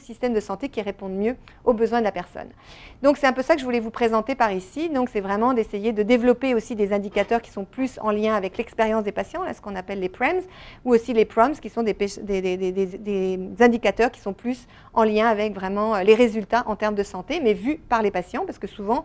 système de santé qui répondent mieux aux besoins de la personne. Donc c'est un peu ça que je voulais vous présenter par ici. Donc c'est vraiment d'essayer de développer aussi des indicateurs qui sont plus en lien avec l'expérience des patients, là, ce qu'on appelle les PREMS, ou aussi les PROMS, qui sont des indicateurs qui sont plus en lien avec vraiment les résultats en termes de santé, mais vus par les patients, parce que souvent,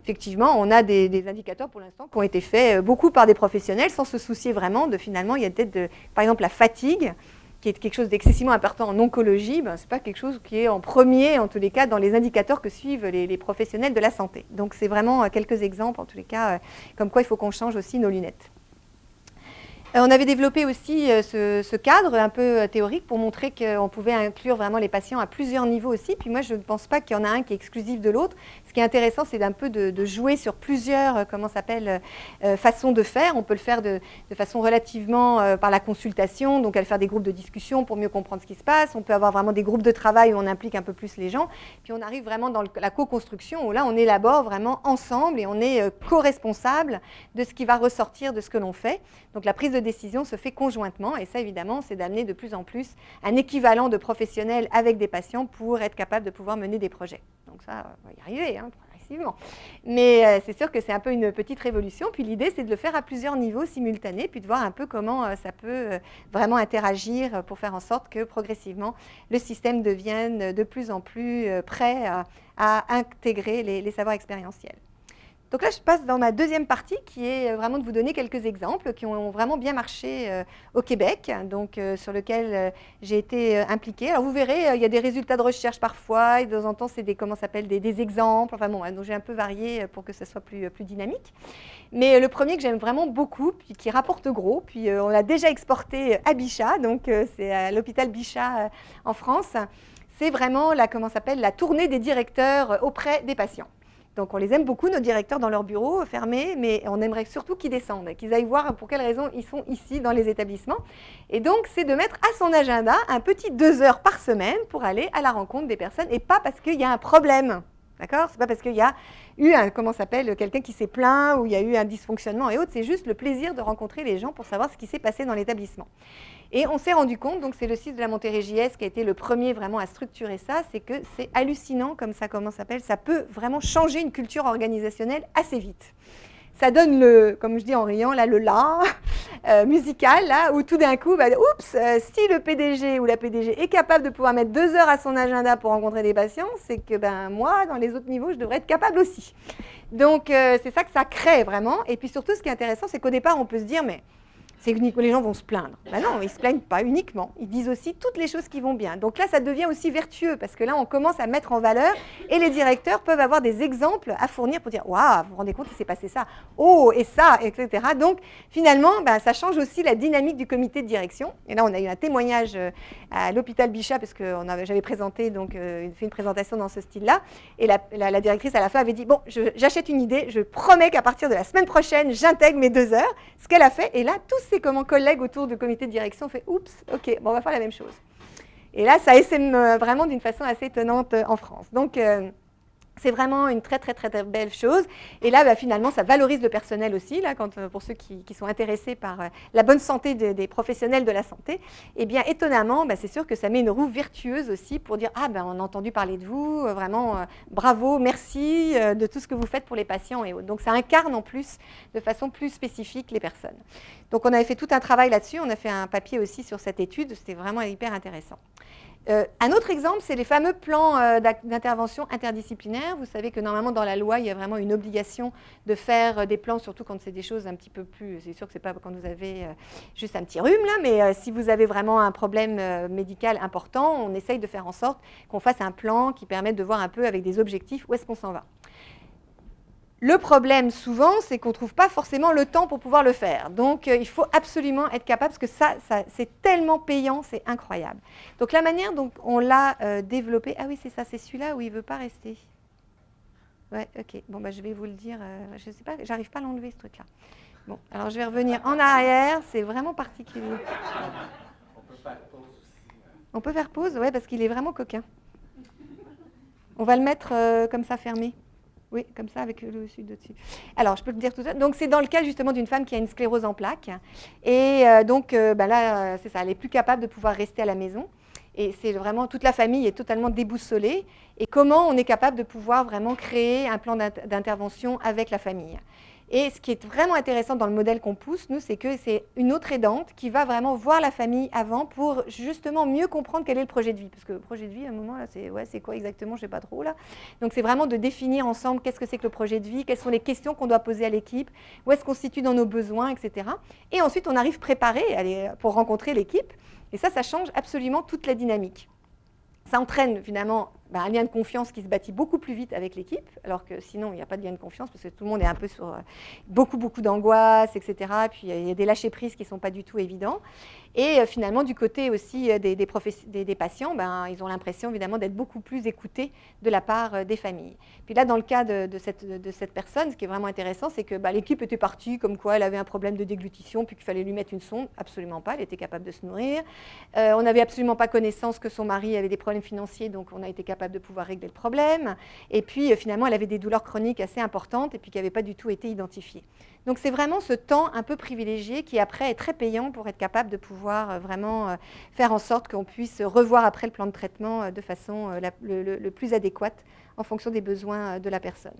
effectivement, on a des indicateurs pour l'instant qui ont été faits beaucoup par des professionnels sans se soucier vraiment de finalement, il y a peut-être par exemple la fatigue, qui est quelque chose d'excessivement important en oncologie, ce n'est pas quelque chose qui est en premier, en tous les cas, dans les indicateurs que suivent les professionnels de la santé. Donc, c'est vraiment quelques exemples, en tous les cas, comme quoi il faut qu'on change aussi nos lunettes. On avait développé aussi ce cadre un peu théorique pour montrer qu'on pouvait inclure vraiment les patients à plusieurs niveaux aussi. Puis moi, je ne pense pas qu'il y en a un qui est exclusif de l'autre. Ce qui est intéressant, c'est d'un peu de jouer sur plusieurs façons de faire. On peut le faire de façon relativement par la consultation, donc aller faire des groupes de discussion pour mieux comprendre ce qui se passe. On peut avoir vraiment des groupes de travail où on implique un peu plus les gens. Puis on arrive vraiment dans la co-construction où là, on élabore vraiment ensemble et on est co-responsable de ce qui va ressortir de ce que l'on fait. Donc la prise de décision se fait conjointement et ça évidemment c'est d'amener de plus en plus un équivalent de professionnels avec des patients pour être capable de pouvoir mener des projets. Donc ça, on va y arriver progressivement. Mais c'est sûr que c'est un peu une petite révolution. Puis l'idée c'est de le faire à plusieurs niveaux simultanés puis de voir un peu comment ça peut vraiment interagir pour faire en sorte que progressivement le système devienne de plus en plus prêt à intégrer les savoirs expérientiels. Donc là, je passe dans ma deuxième partie qui est vraiment de vous donner quelques exemples qui ont vraiment bien marché au Québec, donc sur lequel j'ai été impliquée. Alors vous verrez, il y a des résultats de recherche parfois, et de temps en temps, c'est des exemples. Enfin bon, donc j'ai un peu varié pour que ça soit plus dynamique. Mais le premier que j'aime vraiment beaucoup, puis qui rapporte gros, puis on l'a déjà exporté à Bichat, donc c'est à l'hôpital Bichat en France, c'est vraiment la tournée des directeurs auprès des patients. Donc on les aime beaucoup, nos directeurs, dans leur bureau fermés, mais on aimerait surtout qu'ils descendent, qu'ils aillent voir pour quelles raisons ils sont ici dans les établissements. Et donc c'est de mettre à son agenda un petit 2 heures par semaine pour aller à la rencontre des personnes, et pas parce qu'il y a un problème. D'accord ? C'est pas parce qu'il y a eu quelqu'un qui s'est plaint ou il y a eu un dysfonctionnement et autres, c'est juste le plaisir de rencontrer les gens pour savoir ce qui s'est passé dans l'établissement. Et on s'est rendu compte, donc c'est le site de la Monterrey JS qui a été le premier vraiment à structurer ça, c'est que c'est hallucinant comme ça, ça peut vraiment changer une culture organisationnelle assez vite. Ça donne comme je dis en riant, là, musical, là, où tout d'un coup, si le PDG ou la PDG est capable de pouvoir mettre 2 heures à son agenda pour rencontrer des patients, c'est que moi, dans les autres niveaux, je devrais être capable aussi. Donc, c'est ça que ça crée vraiment. Et puis surtout, ce qui est intéressant, c'est qu'au départ, on peut se dire, mais c'est que les gens vont se plaindre. Non, ils ne se plaignent pas uniquement. Ils disent aussi toutes les choses qui vont bien. Donc là, ça devient aussi vertueux parce que là, on commence à mettre en valeur et les directeurs peuvent avoir des exemples à fournir pour dire « Waouh, vous vous rendez compte, il s'est passé ça. Oh, et ça, etc. » Donc finalement, ça change aussi la dynamique du comité de direction. Et là, on a eu un témoignage à l'hôpital Bichat parce que j'avais présenté, fait une présentation dans ce style-là. Et la directrice, à la fin, avait dit « Bon, j'achète une idée. Je promets qu'à partir de la semaine prochaine, j'intègre mes 2 heures. » Ce qu'elle a fait. Et là, tous ses collègues autour du comité de direction ont fait « Oups, ok, on va faire la même chose. » Et là, ça essaime vraiment d'une façon assez étonnante en France. Donc, c'est vraiment une très, très, très, très belle chose. Et là, finalement, ça valorise le personnel aussi, là, pour ceux qui sont intéressés par la bonne santé des professionnels de la santé. Eh bien, étonnamment, c'est sûr que ça met une roue vertueuse aussi pour dire « Ah, on a entendu parler de vous, vraiment, bravo, merci de tout ce que vous faites pour les patients et autres. » Donc, ça incarne en plus, de façon plus spécifique, les personnes. Donc, on avait fait tout un travail là-dessus. On a fait un papier aussi sur cette étude. C'était vraiment hyper intéressant. Un autre exemple, c'est les fameux plans d'intervention interdisciplinaires. Vous savez que normalement, dans la loi, il y a vraiment une obligation de faire des plans, surtout quand c'est des choses un petit peu plus... C'est sûr que ce n'est pas quand vous avez juste un petit rhume, là, mais si vous avez vraiment un problème médical important, on essaye de faire en sorte qu'on fasse un plan qui permette de voir un peu avec des objectifs où est-ce qu'on s'en va. Le problème, souvent, c'est qu'on ne trouve pas forcément le temps pour pouvoir le faire. Donc, il faut absolument être capable, parce que ça c'est tellement payant, c'est incroyable. Donc, la manière dont on l'a développé... Ah oui, c'est ça, c'est celui-là où il ne veut pas rester. Ouais, ok. Bon, je vais vous le dire. Je ne sais pas, j'arrive pas à l'enlever, ce truc-là. Bon, alors je vais revenir en arrière. C'est vraiment particulier. On peut faire pause aussi. On peut faire pause, ouais, parce qu'il est vraiment coquin. On va le mettre comme ça, fermé. Oui, comme ça, avec le sud dessus. Alors, je peux te dire tout ça. Donc, c'est dans le cas, justement, d'une femme qui a une sclérose en plaques. Et donc, là, c'est ça, elle n'est plus capable de pouvoir rester à la maison. Et c'est vraiment, toute la famille est totalement déboussolée. Et comment on est capable de pouvoir vraiment créer un plan d'intervention avec la famille. Et ce qui est vraiment intéressant dans le modèle qu'on pousse, nous, c'est que c'est une autre aidante qui va vraiment voir la famille avant pour justement mieux comprendre quel est le projet de vie. Parce que le projet de vie, à un moment, là, c'est quoi exactement, je ne sais pas trop là. Donc c'est vraiment de définir ensemble qu'est-ce que c'est que le projet de vie, quelles sont les questions qu'on doit poser à l'équipe, où est-ce qu'on se situe dans nos besoins, etc. Et ensuite, on arrive préparé pour rencontrer l'équipe. Et ça change absolument toute la dynamique. Ça entraîne finalement un lien de confiance qui se bâtit beaucoup plus vite avec l'équipe, alors que sinon, il n'y a pas de lien de confiance, parce que tout le monde est un peu sur beaucoup d'angoisse, etc. Puis il y a des lâcher-prises qui ne sont pas du tout évidents. Et finalement, du côté aussi des patients, ils ont l'impression évidemment d'être beaucoup plus écoutés de la part des familles. Puis là, dans le cas de cette personne, ce qui est vraiment intéressant, c'est que l'équipe était partie comme quoi elle avait un problème de déglutition, puis qu'il fallait lui mettre une sonde. Absolument pas, elle était capable de se nourrir. On n'avait absolument pas connaissance que son mari avait des problèmes financiers, donc on a été capable de pouvoir régler le problème. Et puis finalement, elle avait des douleurs chroniques assez importantes et puis qui n'avaient pas du tout été identifiées. Donc c'est vraiment ce temps un peu privilégié qui après est très payant pour être capable de pouvoir vraiment faire en sorte qu'on puisse revoir après le plan de traitement de façon le plus adéquate en fonction des besoins de la personne.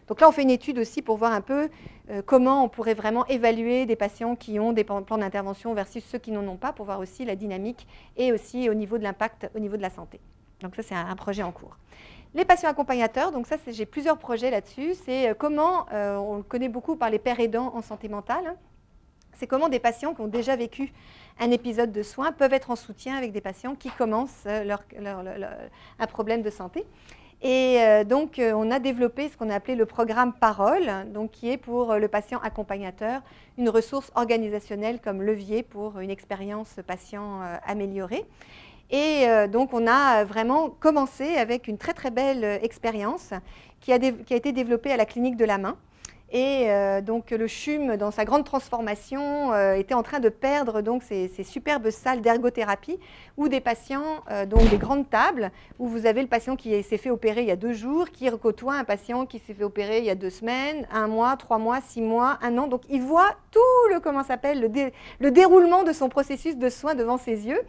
Donc là, on fait une étude aussi pour voir un peu comment on pourrait vraiment évaluer des patients qui ont des plans d'intervention versus ceux qui n'en ont pas, pour voir aussi la dynamique et aussi au niveau de l'impact au niveau de la santé. Donc ça, c'est un projet en cours. Les patients accompagnateurs, donc ça, j'ai plusieurs projets là-dessus. C'est comment, on le connaît beaucoup par les pères aidants en santé mentale, c'est comment des patients qui ont déjà vécu un épisode de soins peuvent être en soutien avec des patients qui commencent un problème de santé. Et donc, on a développé ce qu'on a appelé le programme Parole, donc, qui est pour le patient accompagnateur une ressource organisationnelle comme levier pour une expérience patient améliorée. Et donc, on a vraiment commencé avec une très, très belle expérience qui a été développée à la clinique de la main. Et donc, le CHUM, dans sa grande transformation, était en train de perdre donc, ces superbes salles d'ergothérapie où des patients, donc des grandes tables, où vous avez le patient qui s'est fait opérer il y a 2 jours, qui côtoie un patient qui s'est fait opérer il y a 2 semaines, 1 mois, 3 mois, 6 mois, 1 an. Donc, il voit tout le déroulement de son processus de soins devant ses yeux.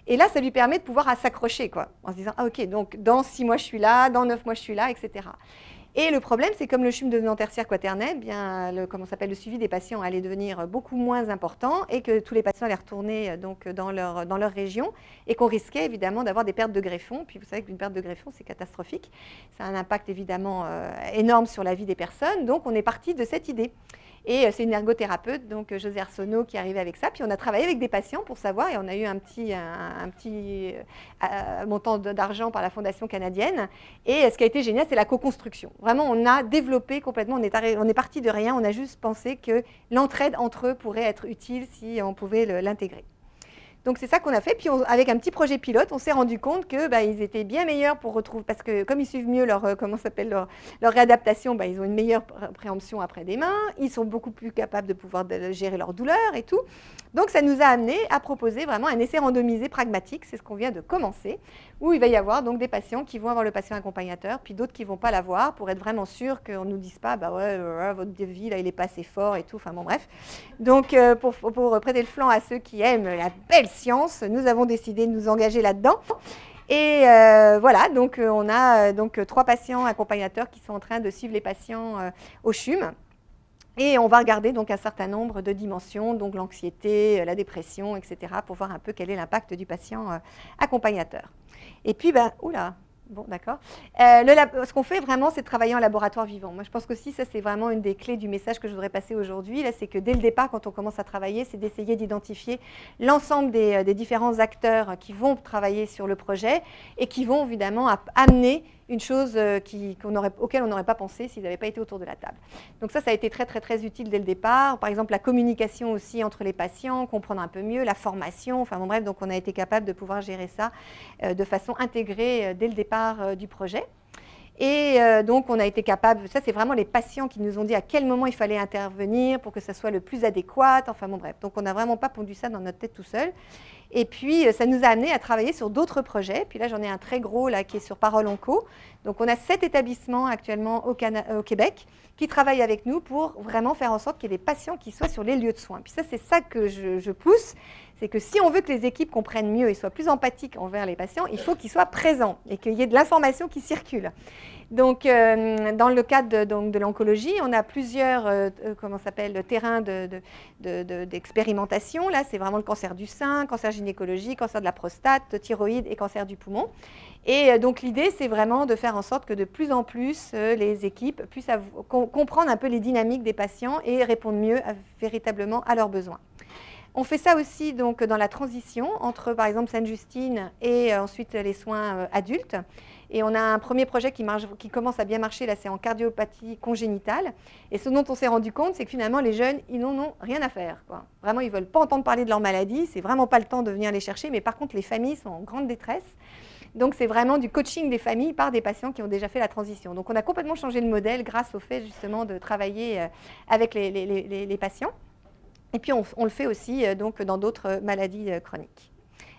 Et là, ça lui permet de pouvoir s'accrocher, en se disant « Ah, ok, donc dans 6 mois, je suis là, dans 9 mois, je suis là, etc. » Et le problème, c'est comme le CHUM devenant tertiaire quaternaire, le suivi des patients allait devenir beaucoup moins important et que tous les patients allaient retourner donc, dans leur région et qu'on risquait évidemment d'avoir des pertes de greffons. Puis vous savez qu'une perte de greffon, c'est catastrophique. Ça a un impact évidemment énorme sur la vie des personnes. Donc on est parti de cette idée. Et c'est une ergothérapeute, donc José Arsenault, qui est arrivée avec ça. Puis on a travaillé avec des patients pour savoir, et on a eu un petit montant d'argent par la Fondation canadienne. Et ce qui a été génial, c'est la co-construction. Vraiment, on a développé complètement, on est parti de rien, on a juste pensé que l'entraide entre eux pourrait être utile si on pouvait l'intégrer. Donc c'est ça qu'on a fait. Puis avec un petit projet pilote, on s'est rendu compte qu'ils étaient bien meilleurs pour retrouver, parce que comme ils suivent mieux leur réadaptation, ils ont une meilleure préemption après des mains, ils sont beaucoup plus capables de pouvoir gérer leur douleur et tout. Donc ça nous a amené à proposer vraiment un essai randomisé pragmatique, c'est ce qu'on vient de commencer, où il va y avoir donc des patients qui vont avoir le patient accompagnateur, puis d'autres qui ne vont pas l'avoir, pour être vraiment sûr qu'on ne nous dise pas, votre devis, là, il n'est pas assez fort et tout, enfin bon bref. Donc pour prêter le flanc à ceux qui aiment la belle science, nous avons décidé de nous engager là-dedans. Et voilà, donc on a 3 patients accompagnateurs qui sont en train de suivre les patients au CHUM. Et on va regarder donc un certain nombre de dimensions, donc l'anxiété, la dépression, etc., pour voir un peu quel est l'impact du patient accompagnateur. Et puis, bon, d'accord. Ce qu'on fait vraiment, c'est de travailler en laboratoire vivant. Moi, je pense qu'aussi, ça, c'est vraiment une des clés du message que je voudrais passer aujourd'hui. Là, c'est que dès le départ, quand on commence à travailler, c'est d'essayer d'identifier l'ensemble des différents acteurs qui vont travailler sur le projet et qui vont évidemment amener une chose auquel on n'aurait pas pensé s'ils n'avaient pas été autour de la table. Donc ça a été très, très, très utile dès le départ. Par exemple, la communication aussi entre les patients, comprendre un peu mieux, la formation, enfin bon, bref, donc on a été capable de pouvoir gérer ça de façon intégrée dès le départ du projet. Et donc, on a été capable, ça c'est vraiment les patients qui nous ont dit à quel moment il fallait intervenir pour que ça soit le plus adéquat, enfin bon bref. Donc, on n'a vraiment pas pondu ça dans notre tête tout seul. Et puis, ça nous a amené à travailler sur d'autres projets. Puis là, j'en ai un très gros là, qui est sur Parole Onco. Donc, on a 7 établissements actuellement au Québec qui travaillent avec nous pour vraiment faire en sorte qu'il y ait des patients qui soient sur les lieux de soins. Puis ça, c'est ça que je pousse. C'est que si on veut que les équipes comprennent mieux et soient plus empathiques envers les patients, il faut qu'ils soient présents et qu'il y ait de l'information qui circule. Donc, dans le cadre de l'oncologie, on a plusieurs terrains d'expérimentation. Là, c'est vraiment le cancer du sein, cancer gynécologique, cancer de la prostate, thyroïde et cancer du poumon. Et donc, l'idée, c'est vraiment de faire en sorte que de plus en plus, les équipes puissent comprendre un peu les dynamiques des patients et répondre mieux véritablement à leurs besoins. On fait ça aussi donc, dans la transition entre, par exemple, Sainte-Justine et ensuite les soins adultes. Et on a un premier projet qui commence à bien marcher, là c'est en cardiopathie congénitale. Et ce dont on s'est rendu compte, c'est que finalement les jeunes, ils n'en ont rien à faire, quoi. Vraiment, ils ne veulent pas entendre parler de leur maladie, c'est vraiment pas le temps de venir les chercher, mais par contre les familles sont en grande détresse. Donc c'est vraiment du coaching des familles par des patients qui ont déjà fait la transition. Donc on a complètement changé le modèle grâce au fait justement de travailler avec les patients. Et puis on le fait aussi donc, dans d'autres maladies chroniques.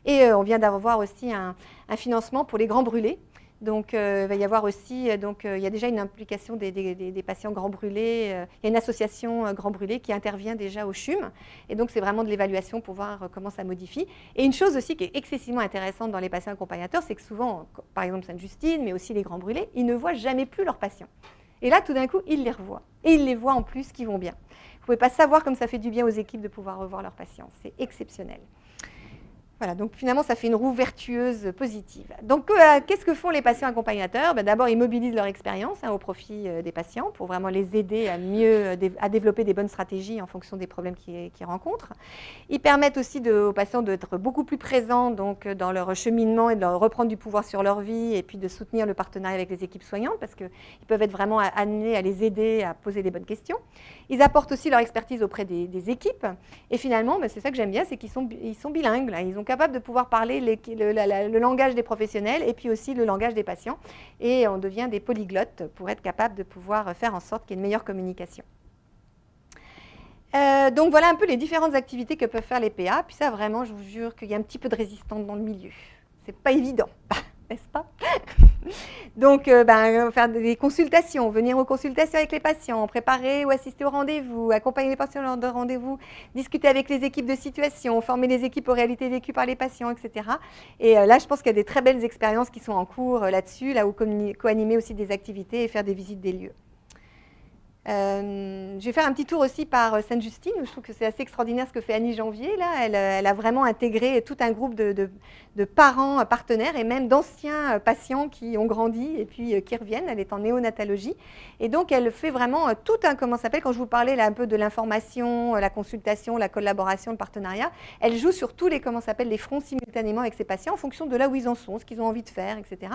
Et on vient d'avoir aussi un financement pour les grands brûlés. Donc, il va y avoir aussi, il y a déjà une implication des patients grands brûlés. Il y a une association grands brûlés qui intervient déjà au CHUM. Et donc, c'est vraiment de l'évaluation pour voir comment ça modifie. Et une chose aussi qui est excessivement intéressante dans les patients accompagnateurs, c'est que souvent, par exemple Sainte-Justine, mais aussi les grands brûlés, ils ne voient jamais plus leurs patients. Et là, tout d'un coup, ils les revoient. Et ils les voient en plus qui vont bien. Vous ne pouvez pas savoir comme ça fait du bien aux équipes de pouvoir revoir leurs patients. C'est exceptionnel. Voilà, donc finalement, ça fait une roue vertueuse positive. Donc, qu'est-ce que font les patients accompagnateurs? D'abord, ils mobilisent leur expérience au profit des patients pour vraiment les aider à développer des bonnes stratégies en fonction des problèmes qu'ils rencontrent. Ils permettent aussi aux patients d'être beaucoup plus présents donc, dans leur cheminement et de leur reprendre du pouvoir sur leur vie et puis de soutenir le partenariat avec les équipes soignantes parce qu'ils peuvent être vraiment amenés à les aider à poser les bonnes questions. Ils apportent aussi leur expertise auprès des équipes. Et finalement, c'est ça que j'aime bien, c'est qu'ils sont bilingues. Là. Ils sont capables de pouvoir parler le langage des professionnels et puis aussi le langage des patients. Et on devient des polyglottes pour être capable de pouvoir faire en sorte qu'il y ait une meilleure communication. Donc voilà un peu les différentes activités que peuvent faire les PA. Puis ça, vraiment, je vous jure qu'il y a un petit peu de résistance dans le milieu. C'est pas évident, n'est-ce pas? Donc, faire des consultations, venir aux consultations avec les patients, préparer ou assister au rendez-vous, accompagner les patients lors de rendez-vous, discuter avec les équipes de situation, former les équipes aux réalités vécues par les patients, etc. Et là, je pense qu'il y a des très belles expériences qui sont en cours là-dessus, là où co-animer aussi des activités et faire des visites des lieux. Je vais faire un petit tour aussi par Sainte-Justine, où je trouve que c'est assez extraordinaire ce que fait Annie Janvier. Là. Elle a vraiment intégré tout un groupe de parents partenaires et même d'anciens patients qui ont grandi et puis qui reviennent. Elle est en néonatologie. Et donc, elle fait vraiment tout un, quand je vous parlais là, un peu de l'information, la consultation, la collaboration, le partenariat, elle joue sur tous les fronts simultanément avec ses patients en fonction de là où ils en sont, ce qu'ils ont envie de faire, etc.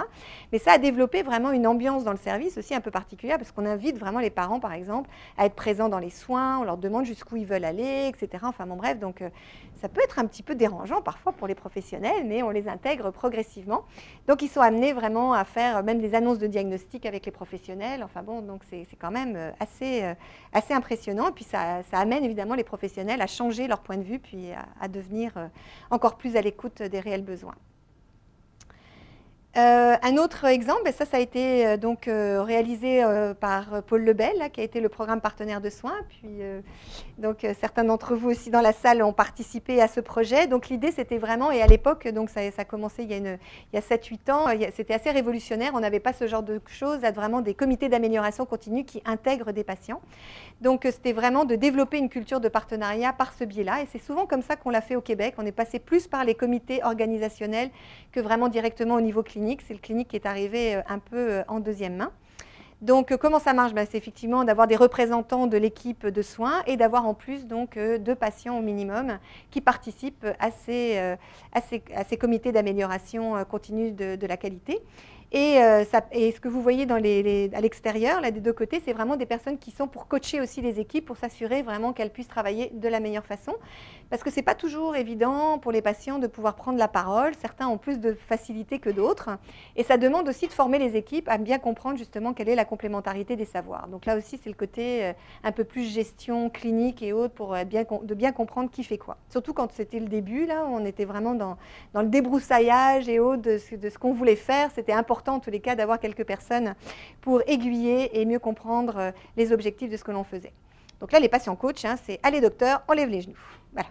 Mais ça a développé vraiment une ambiance dans le service aussi un peu particulière parce qu'on invite vraiment les parents, par exemple, à être présents dans les soins, on leur demande jusqu'où ils veulent aller, etc. Enfin bon bref, donc ça peut être un petit peu dérangeant parfois pour les professionnels, mais on les intègre progressivement. Donc ils sont amenés vraiment à faire même des annonces de diagnostic avec les professionnels. Enfin bon, donc c'est quand même assez impressionnant. Et puis ça amène évidemment les professionnels à changer leur point de vue, puis à devenir encore plus à l'écoute des réels besoins. Un autre exemple, ça a été réalisé par Paul Lebel, là, qui a été le programme partenaire de soins. Puis, certains d'entre vous aussi dans la salle ont participé à ce projet. Donc l'idée, c'était vraiment, et à l'époque, donc ça a commencé il y a 7-8 ans, c'était assez révolutionnaire. On n'avait pas ce genre de choses, vraiment des comités d'amélioration continue qui intègrent des patients. Donc c'était vraiment de développer une culture de partenariat par ce biais-là. Et c'est souvent comme ça qu'on l'a fait au Québec. On est passé plus par les comités organisationnels que vraiment directement au niveau clinique. C'est le clinique qui est arrivé un peu en deuxième main. Donc, comment ça marche? C'est effectivement d'avoir des représentants de l'équipe de soins et d'avoir en plus donc, 2 patients au minimum qui participent à ces comités d'amélioration continue de la qualité. Et ce que vous voyez à l'extérieur, là, des 2 côtés, c'est vraiment des personnes qui sont pour coacher aussi les équipes, pour s'assurer vraiment qu'elles puissent travailler de la meilleure façon. Parce que ce n'est pas toujours évident pour les patients de pouvoir prendre la parole. Certains ont plus de facilité que d'autres. Et ça demande aussi de former les équipes à bien comprendre justement quelle est la complémentarité des savoirs. Donc là aussi, c'est le côté un peu plus gestion clinique et autres pour de bien comprendre qui fait quoi. Surtout quand c'était le début, là, où on était vraiment dans le débroussaillage et autres de ce qu'on voulait faire. C'était important en tous les cas d'avoir quelques personnes pour aiguiller et mieux comprendre les objectifs de ce que l'on faisait. Donc là, les patients coachs, c'est « Allez docteur, on lève les genoux ». Voilà.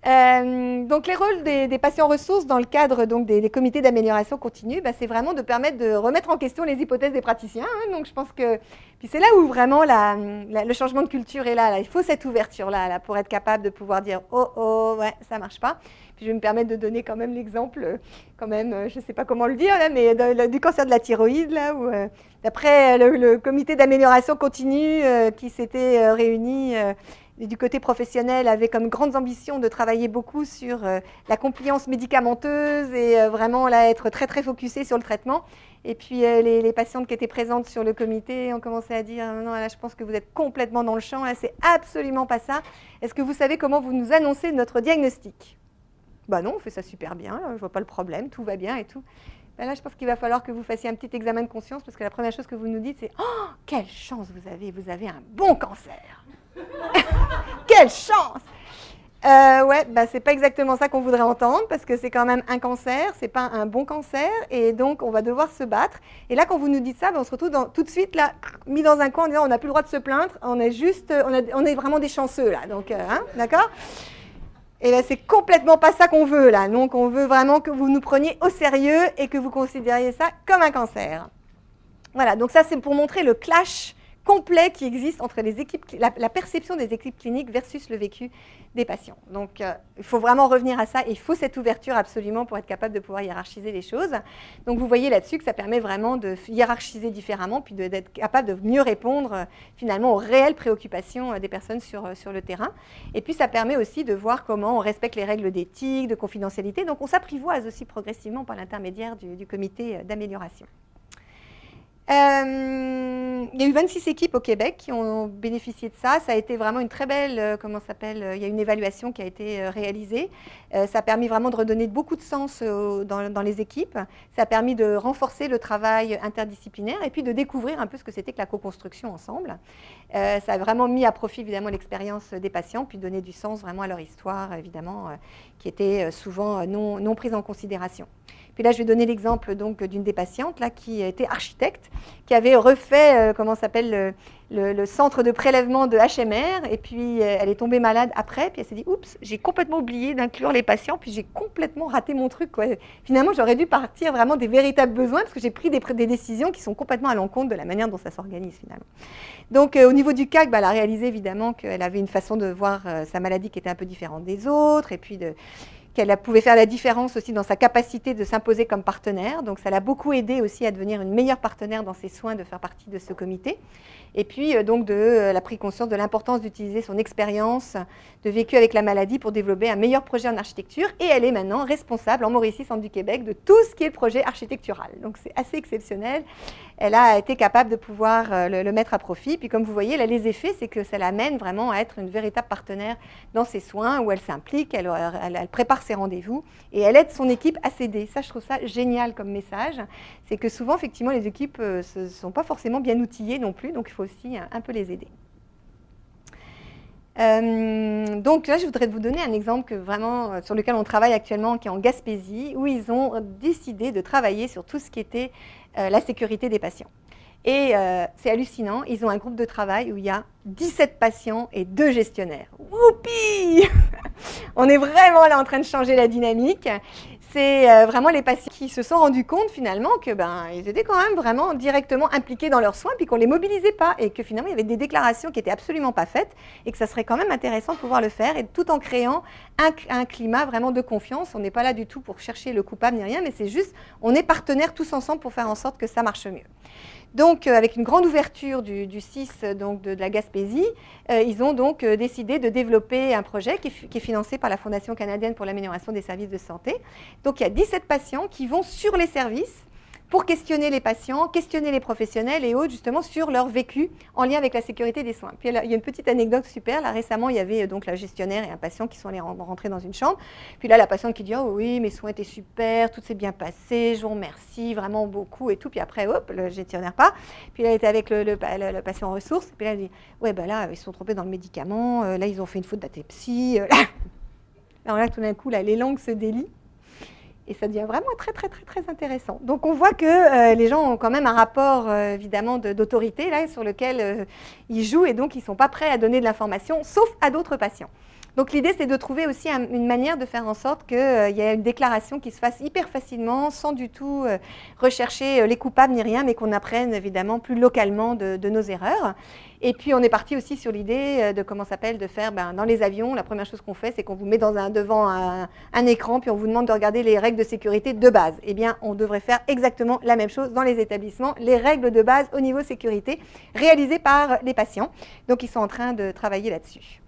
Donc les rôles des patients ressources dans le cadre donc, des comités d'amélioration continue, c'est vraiment de permettre de remettre en question les hypothèses des praticiens. Donc je pense que puis c'est là où vraiment le changement de culture est là. Il faut cette ouverture-là pour être capable de pouvoir dire « Oh, ouais, ça ne marche pas ». Puis je vais me permettre de donner quand même l'exemple, je ne sais pas comment le dire, là, mais du cancer de la thyroïde, là, où d'après le comité d'amélioration continue qui s'était réuni du côté professionnel, avait comme grandes ambitions de travailler beaucoup sur la compliance médicamenteuse et vraiment là, être très très focusé sur le traitement. Et puis les patientes qui étaient présentes sur le comité ont commencé à dire « Non, là, je pense que vous êtes complètement dans le champ, là, c'est absolument pas ça. Est-ce que vous savez comment vous nous annoncez notre diagnostic ?» Non, on fait ça super bien, je ne vois pas le problème, tout va bien et tout. Là, je pense qu'il va falloir que vous fassiez un petit examen de conscience parce que la première chose que vous nous dites, c'est « Oh, quelle chance vous avez un bon cancer !» Quelle chance! C'est pas exactement ça qu'on voudrait entendre parce que c'est quand même un cancer, c'est pas un bon cancer et donc on va devoir se battre. Et là, quand vous nous dites ça, on se retrouve tout de suite là, mis dans un coin en disant on n'a plus le droit de se plaindre, on est vraiment des chanceux là, donc d'accord? Et là, c'est complètement pas ça qu'on veut là. Donc, on veut vraiment que vous nous preniez au sérieux et que vous considériez ça comme un cancer. Voilà, donc ça, c'est pour montrer le clash complet qui existe entre les équipes, la perception des équipes cliniques versus le vécu des patients. Donc, il faut vraiment revenir à ça et il faut cette ouverture absolument pour être capable de pouvoir hiérarchiser les choses. Donc, vous voyez là-dessus que ça permet vraiment de hiérarchiser différemment puis d'être capable de mieux répondre finalement aux réelles préoccupations des personnes sur le terrain. Et puis, ça permet aussi de voir comment on respecte les règles d'éthique, de confidentialité. Donc, on s'apprivoise aussi progressivement par l'intermédiaire du comité d'amélioration. Il y a eu 26 équipes au Québec qui ont bénéficié de ça. Ça a été vraiment une très belle, il y a une évaluation qui a été réalisée. Ça a permis vraiment de redonner beaucoup de sens dans les équipes. Ça a permis de renforcer le travail interdisciplinaire et puis de découvrir un peu ce que c'était que la co-construction ensemble. Ça a vraiment mis à profit évidemment l'expérience des patients puis donné du sens vraiment à leur histoire évidemment qui était souvent non prise en considération. Puis là, je vais donner l'exemple donc d'une des patientes là, qui était architecte, qui avait refait le centre de prélèvement de HMR, et puis elle est tombée malade après, puis elle s'est dit « Oups, j'ai complètement oublié d'inclure les patients, puis j'ai complètement raté mon truc. » Finalement, j'aurais dû partir vraiment des véritables besoins, parce que j'ai pris des décisions qui sont complètement à l'encontre de la manière dont ça s'organise finalement. Donc, au niveau du CAC, elle a réalisé évidemment qu'elle avait une façon de voir sa maladie qui était un peu différente des autres, et puis qu'elle pouvait faire la différence aussi dans sa capacité de s'imposer comme partenaire. Donc, ça l'a beaucoup aidé aussi à devenir une meilleure partenaire dans ses soins, de faire partie de ce comité. Et puis, donc, elle a pris conscience de l'importance d'utiliser son expérience de vécu avec la maladie pour développer un meilleur projet en architecture. Et elle est maintenant responsable en Mauricie, Centre du Québec, de tout ce qui est le projet architectural. Donc, c'est assez exceptionnel. Elle a été capable de pouvoir le mettre à profit. Puis, comme vous voyez, là, les effets, c'est que ça l'amène vraiment à être une véritable partenaire dans ses soins, où elle s'implique, elle prépare ses rendez-vous et elle aide son équipe à s'aider. Ça, je trouve ça génial comme message. C'est que souvent, effectivement, les équipes ne sont pas forcément bien outillées non plus, donc il faut aussi un peu les aider. Donc là, je voudrais vous donner un exemple sur lequel on travaille actuellement, qui est en Gaspésie, où ils ont décidé de travailler sur tout ce qui était la sécurité des patients. Et c'est hallucinant, ils ont un groupe de travail où il y a 17 patients et 2 gestionnaires. Whoopi! On est vraiment là en train de changer la dynamique. C'est vraiment les patients qui se sont rendus compte finalement que ils étaient quand même vraiment directement impliqués dans leurs soins, puis qu'on ne les mobilisait pas, et que finalement il y avait des déclarations qui n'étaient absolument pas faites, et que ça serait quand même intéressant de pouvoir le faire, et tout en créant un climat vraiment de confiance. On n'est pas là du tout pour chercher le coupable ni rien, mais c'est juste, on est partenaires tous ensemble pour faire en sorte que ça marche mieux. Donc, avec une grande ouverture du CIS donc de la Gaspésie, ils ont donc décidé de développer un projet qui est financé par la Fondation canadienne pour l'amélioration des services de santé. Donc, il y a 17 patients qui vont sur les services pour questionner les patients, questionner les professionnels et autres, justement, sur leur vécu en lien avec la sécurité des soins. Puis, il y a une petite anecdote super. Là, récemment, il y avait donc la gestionnaire et un patient qui sont allés rentrer dans une chambre. Puis là, la patiente qui dit « Oh oui, mes soins étaient super, tout s'est bien passé, je vous remercie vraiment beaucoup et tout. » Puis après, hop, le gestionnaire part. Puis là, elle était avec le patient en ressources. Puis là, elle dit « Ouais, là, ils se sont trompés dans le médicament. Là, ils ont fait une faute d'atepsie. » Alors là, tout d'un coup, là, les langues se délient. Et ça devient vraiment très, très, très, très intéressant. Donc, on voit que les gens ont quand même un rapport, évidemment, d'autorité là, sur lequel ils jouent et donc ils ne sont pas prêts à donner de l'information, sauf à d'autres patients. Donc l'idée, c'est de trouver aussi une manière de faire en sorte qu'il y ait une déclaration qui se fasse hyper facilement, sans du tout rechercher les coupables ni rien, mais qu'on apprenne évidemment plus localement de nos erreurs. Et puis on est parti aussi sur l'idée de comment s'appelle de faire dans les avions. La première chose qu'on fait, c'est qu'on vous met devant un écran, puis on vous demande de regarder les règles de sécurité de base. Eh bien, on devrait faire exactement la même chose dans les établissements, les règles de base au niveau sécurité, réalisées par les patients. Donc ils sont en train de travailler là-dessus.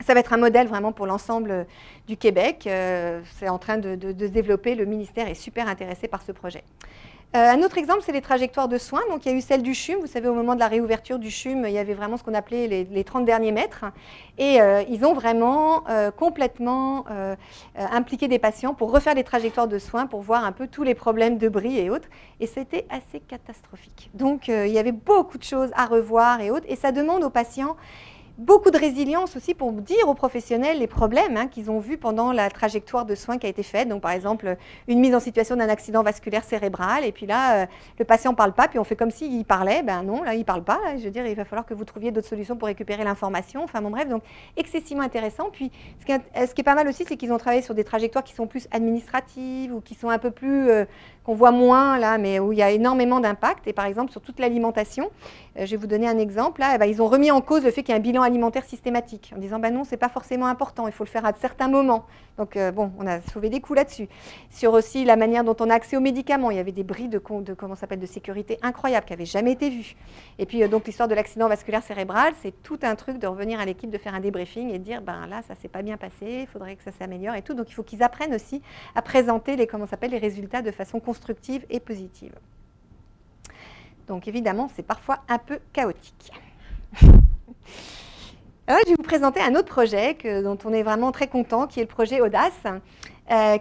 Ça va être un modèle vraiment pour l'ensemble du Québec. C'est en train de se développer. Le ministère est super intéressé par ce projet. Un autre exemple, c'est les trajectoires de soins. Donc, il y a eu celle du CHUM. Vous savez, au moment de la réouverture du CHUM, il y avait vraiment ce qu'on appelait les 30 derniers mètres. Et ils ont vraiment complètement impliqué des patients pour refaire les trajectoires de soins, pour voir un peu tous les problèmes de bris et autres. Et c'était assez catastrophique. Donc, il y avait beaucoup de choses à revoir et autres. Et ça demande aux patients beaucoup de résilience aussi pour dire aux professionnels les problèmes qu'ils ont vus pendant la trajectoire de soins qui a été faite. Donc, par exemple, une mise en situation d'un accident vasculaire cérébral. Et puis là, le patient ne parle pas, puis on fait comme s'il parlait. Ben non, là, il ne parle pas. Là. Je veux dire, il va falloir que vous trouviez d'autres solutions pour récupérer l'information. Enfin, bon, bref, donc excessivement intéressant. Puis, ce qui est pas mal aussi, c'est qu'ils ont travaillé sur des trajectoires qui sont plus administratives ou qui sont un peu plus, qu'on voit moins là, mais où il y a énormément d'impact. Et par exemple, sur toute l'alimentation, je vais vous donner un exemple. Là, ils ont remis en cause le fait qu'il y ait un bilan alimentaire systématique, en disant non, c'est pas forcément important, il faut le faire à certains moments. Donc bon, on a sauvé des coups là-dessus. Sur aussi la manière dont on a accès aux médicaments, il y avait des bris de sécurité incroyables qui n'avaient jamais été vus. Et puis donc l'histoire de l'accident vasculaire cérébral, c'est tout un truc de revenir à l'équipe, de faire un débriefing et de dire là, ça s'est pas bien passé, il faudrait que ça s'améliore et tout. Donc il faut qu'ils apprennent aussi à présenter les résultats de façon constructive et positive. Donc évidemment, c'est parfois un peu chaotique. Alors, je vais vous présenter un autre projet dont on est vraiment très content, qui est le projet Audace,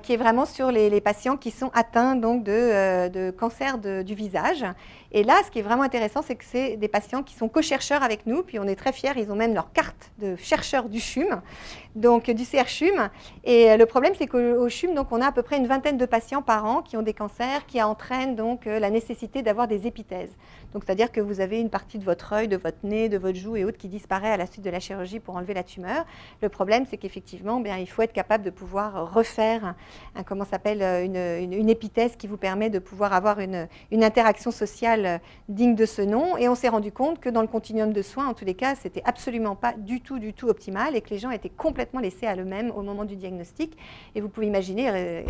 qui est vraiment sur les patients qui sont atteints donc, de cancer du visage. Et là, ce qui est vraiment intéressant, c'est que c'est des patients qui sont co-chercheurs avec nous, puis on est très fiers, ils ont même leur carte de chercheurs du CHUM, donc du CRCHUM. Et le problème, c'est qu'au CHUM, donc, on a à peu près une vingtaine de patients par an qui ont des cancers, qui entraînent donc la nécessité d'avoir des épithèses. Donc, c'est-à-dire que vous avez une partie de votre œil, de votre nez, de votre joue et autres qui disparaît à la suite de la chirurgie pour enlever la tumeur. Le problème, c'est qu'effectivement, il faut être capable de pouvoir refaire une épithèse qui vous permet de pouvoir avoir une interaction sociale digne de ce nom. Et on s'est rendu compte que dans le continuum de soins, en tous les cas, c'était absolument pas du tout optimal et que les gens étaient complètement laissés à eux-mêmes au moment du diagnostic. Et vous pouvez imaginer,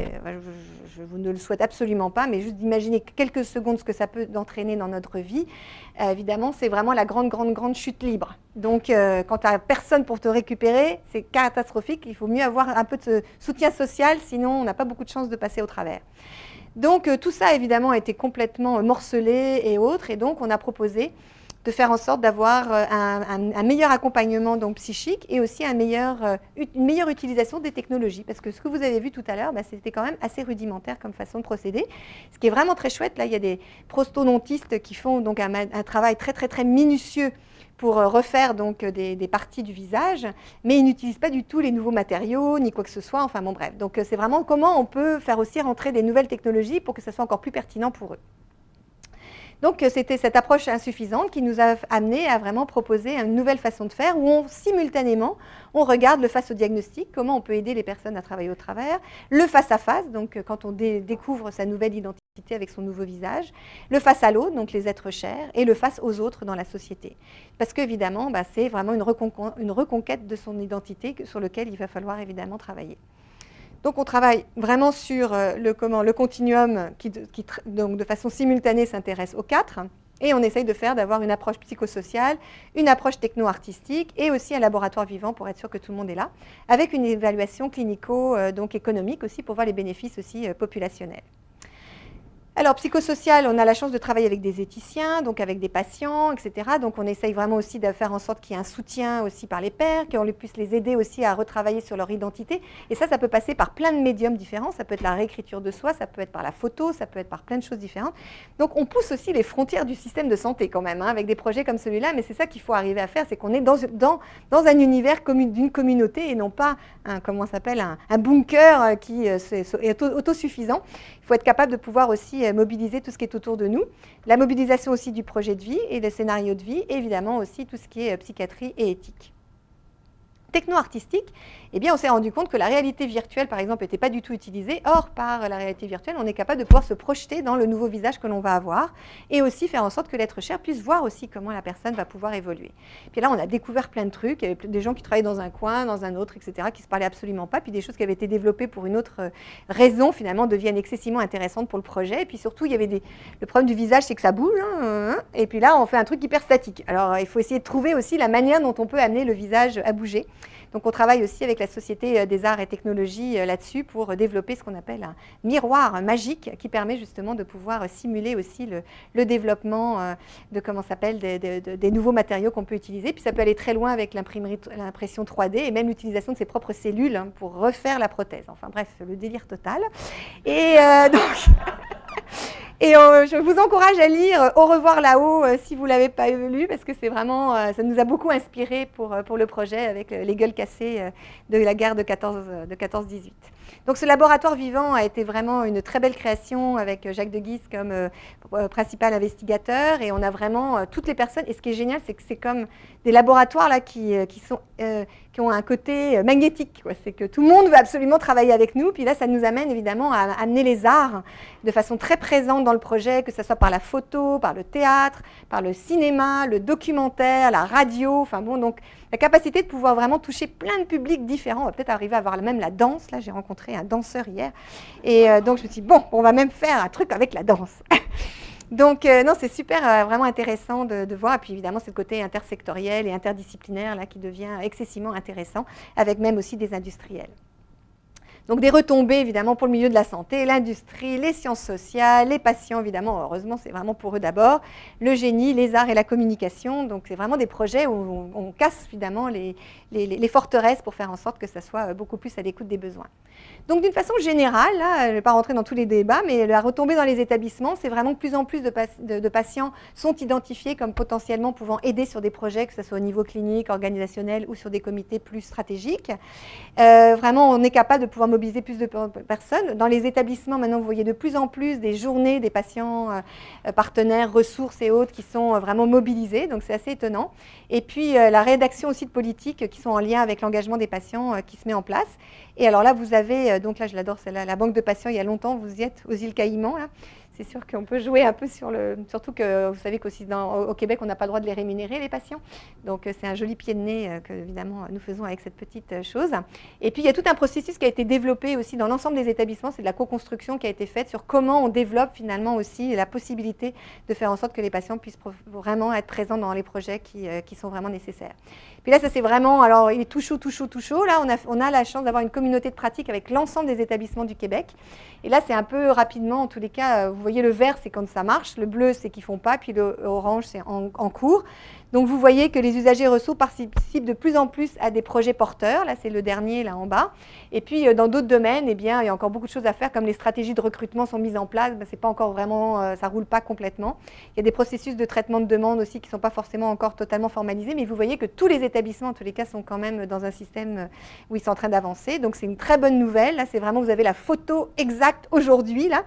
je vous ne le souhaite absolument pas, mais juste d'imaginer quelques secondes ce que ça peut entraîner dans notre vie. Évidemment, c'est vraiment la grande chute libre. Donc, quand tu n'as personne pour te récupérer, c'est catastrophique. Il faut mieux avoir un peu de soutien social, sinon on n'a pas beaucoup de chances de passer au travers. Donc, tout ça, évidemment, a été complètement morcelé et autres. Et donc, on a proposé de faire en sorte d'avoir un meilleur accompagnement donc, psychique et aussi une meilleure utilisation des technologies. Parce que ce que vous avez vu tout à l'heure, c'était quand même assez rudimentaire comme façon de procéder. Ce qui est vraiment très chouette, là, il y a des prosthodontistes qui font donc un travail très minutieux pour refaire donc des parties du visage, mais ils n'utilisent pas du tout les nouveaux matériaux, ni quoi que ce soit, enfin bon bref. Donc c'est vraiment comment on peut faire aussi rentrer des nouvelles technologies pour que ça soit encore plus pertinent pour eux. Donc c'était cette approche insuffisante qui nous a amené à vraiment proposer une nouvelle façon de faire où simultanément on regarde le face au diagnostic, comment on peut aider les personnes à travailler au travers, le face à face, donc quand on découvre sa nouvelle identité avec son nouveau visage, le face à l'autre, donc les êtres chers, et le face aux autres dans la société. Parce qu'évidemment, c'est vraiment une reconquête de son identité sur lequel il va falloir évidemment travailler. Donc on travaille vraiment sur le continuum qui donc de façon simultanée s'intéresse aux quatre et on essaye d'avoir une approche psychosociale, une approche techno-artistique et aussi un laboratoire vivant pour être sûr que tout le monde est là, avec une évaluation clinico économique aussi pour voir les bénéfices aussi populationnels. Alors, psychosocial, on a la chance de travailler avec des éthiciens, donc avec des patients, etc. Donc, on essaye vraiment aussi de faire en sorte qu'il y ait un soutien aussi par les pairs, qu'on puisse les aider aussi à retravailler sur leur identité. Et ça peut passer par plein de médiums différents. Ça peut être la réécriture de soi, ça peut être par la photo, ça peut être par plein de choses différentes. Donc, on pousse aussi les frontières du système de santé quand même, avec des projets comme celui-là. Mais c'est ça qu'il faut arriver à faire, c'est qu'on est dans un univers d'une communauté et non pas un bunker qui est autosuffisant. Il faut être capable de pouvoir aussi mobiliser tout ce qui est autour de nous, la mobilisation aussi du projet de vie et des scénarios de vie, et évidemment aussi tout ce qui est psychiatrie et éthique. techno-artistique, eh bien, on s'est rendu compte que la réalité virtuelle, par exemple, n'était pas du tout utilisée. Or, par la réalité virtuelle, on est capable de pouvoir se projeter dans le nouveau visage que l'on va avoir et aussi faire en sorte que l'être cher puisse voir aussi comment la personne va pouvoir évoluer. Puis là, on a découvert plein de trucs. Il y avait des gens qui travaillaient dans un coin, dans un autre, etc., qui ne se parlaient absolument pas. Puis des choses qui avaient été développées pour une autre raison, finalement, deviennent excessivement intéressantes pour le projet. Et puis surtout, il y avait le problème du visage, c'est que ça bouge. Et puis là, on fait un truc hyper statique. Alors, il faut essayer de trouver aussi la manière dont on peut amener le visage à bouger. Donc on travaille aussi avec la Société des Arts et Technologies là-dessus pour développer ce qu'on appelle un miroir magique qui permet justement de pouvoir simuler aussi le développement de des nouveaux matériaux qu'on peut utiliser. Puis ça peut aller très loin avec l'impression 3D et même l'utilisation de ses propres cellules pour refaire la prothèse. Enfin bref, le délire total. Et donc... Et je vous encourage à lire Au revoir là-haut si vous ne l'avez pas lu, parce que c'est vraiment, ça nous a beaucoup inspiré pour le projet avec les gueules cassées de la guerre de 14-18. Donc ce laboratoire vivant a été vraiment une très belle création avec Jacques de Guise comme principal investigateur, et on a vraiment toutes les personnes. Et ce qui est génial, c'est que c'est comme des laboratoires là, qui ont un côté magnétique. C'est que tout le monde veut absolument travailler avec nous. Puis là, ça nous amène évidemment à amener les arts de façon très présente dans le projet, que ce soit par la photo, par le théâtre, par le cinéma, le documentaire, la radio. Enfin bon, donc la capacité de pouvoir vraiment toucher plein de publics différents. On va peut-être arriver à voir même la danse. Là, j'ai rencontré un danseur hier. Et donc, je me suis dit, bon, on va même faire un truc avec la danse. Donc, non, c'est super, vraiment intéressant de voir. Et puis, évidemment, c'est le côté intersectoriel et interdisciplinaire là, qui devient excessivement intéressant, avec même aussi des industriels. Donc, des retombées, évidemment, pour le milieu de la santé, l'industrie, les sciences sociales, les patients, évidemment. Heureusement, c'est vraiment pour eux d'abord. Le génie, les arts et la communication. Donc, c'est vraiment des projets où on casse, évidemment, les forteresses pour faire en sorte que ça soit beaucoup plus à l'écoute des besoins. Donc, d'une façon générale, là, je ne vais pas rentrer dans tous les débats, mais la retombée dans les établissements, c'est vraiment que plus en plus de patients sont identifiés comme potentiellement pouvant aider sur des projets, que ce soit au niveau clinique, organisationnel ou sur des comités plus stratégiques. Vraiment, on est capable de pouvoir mobiliser plus de personnes. Dans les établissements, maintenant, vous voyez de plus en plus des journées des patients partenaires, ressources et autres qui sont vraiment mobilisés, donc c'est assez étonnant. Et puis, la rédaction aussi de politiques qui sont en lien avec l'engagement des patients qui se met en place. Et alors là, vous avez, donc là, je l'adore, celle-là, la banque de patients, il y a longtemps, vous y êtes aux îles Caïmans, là. C'est sûr qu'on peut jouer un peu sur surtout que vous savez qu'aussi au Québec, on n'a pas le droit de les rémunérer, les patients. Donc, c'est un joli pied de nez que, évidemment, nous faisons avec cette petite chose. Et puis, il y a tout un processus qui a été développé aussi dans l'ensemble des établissements. C'est de la co-construction qui a été faite sur comment on développe finalement aussi la possibilité de faire en sorte que les patients puissent vraiment être présents dans les projets qui sont vraiment nécessaires. Puis là, ça c'est vraiment, alors il est tout chaud, tout chaud, tout chaud. Là, on a la chance d'avoir une communauté de pratique avec l'ensemble des établissements du Québec. Et là, c'est un peu rapidement, en tous les cas, vous voyez le vert, c'est quand ça marche, le bleu, c'est qu'ils ne font pas, puis le orange, c'est en cours. Donc, vous voyez que les usagers ressources participent de plus en plus à des projets porteurs. Là, c'est le dernier, là en bas. Et puis, dans d'autres domaines, eh bien, il y a encore beaucoup de choses à faire, comme les stratégies de recrutement sont mises en place. Ben, c'est pas encore vraiment, ça ne roule pas complètement. Il y a des processus de traitement de demande aussi qui ne sont pas forcément encore totalement formalisés. Mais vous voyez que tous les établissements, en tous les cas, sont quand même dans un système où ils sont en train d'avancer. Donc, c'est une très bonne nouvelle. Là, c'est vraiment, vous avez la photo exacte aujourd'hui, là.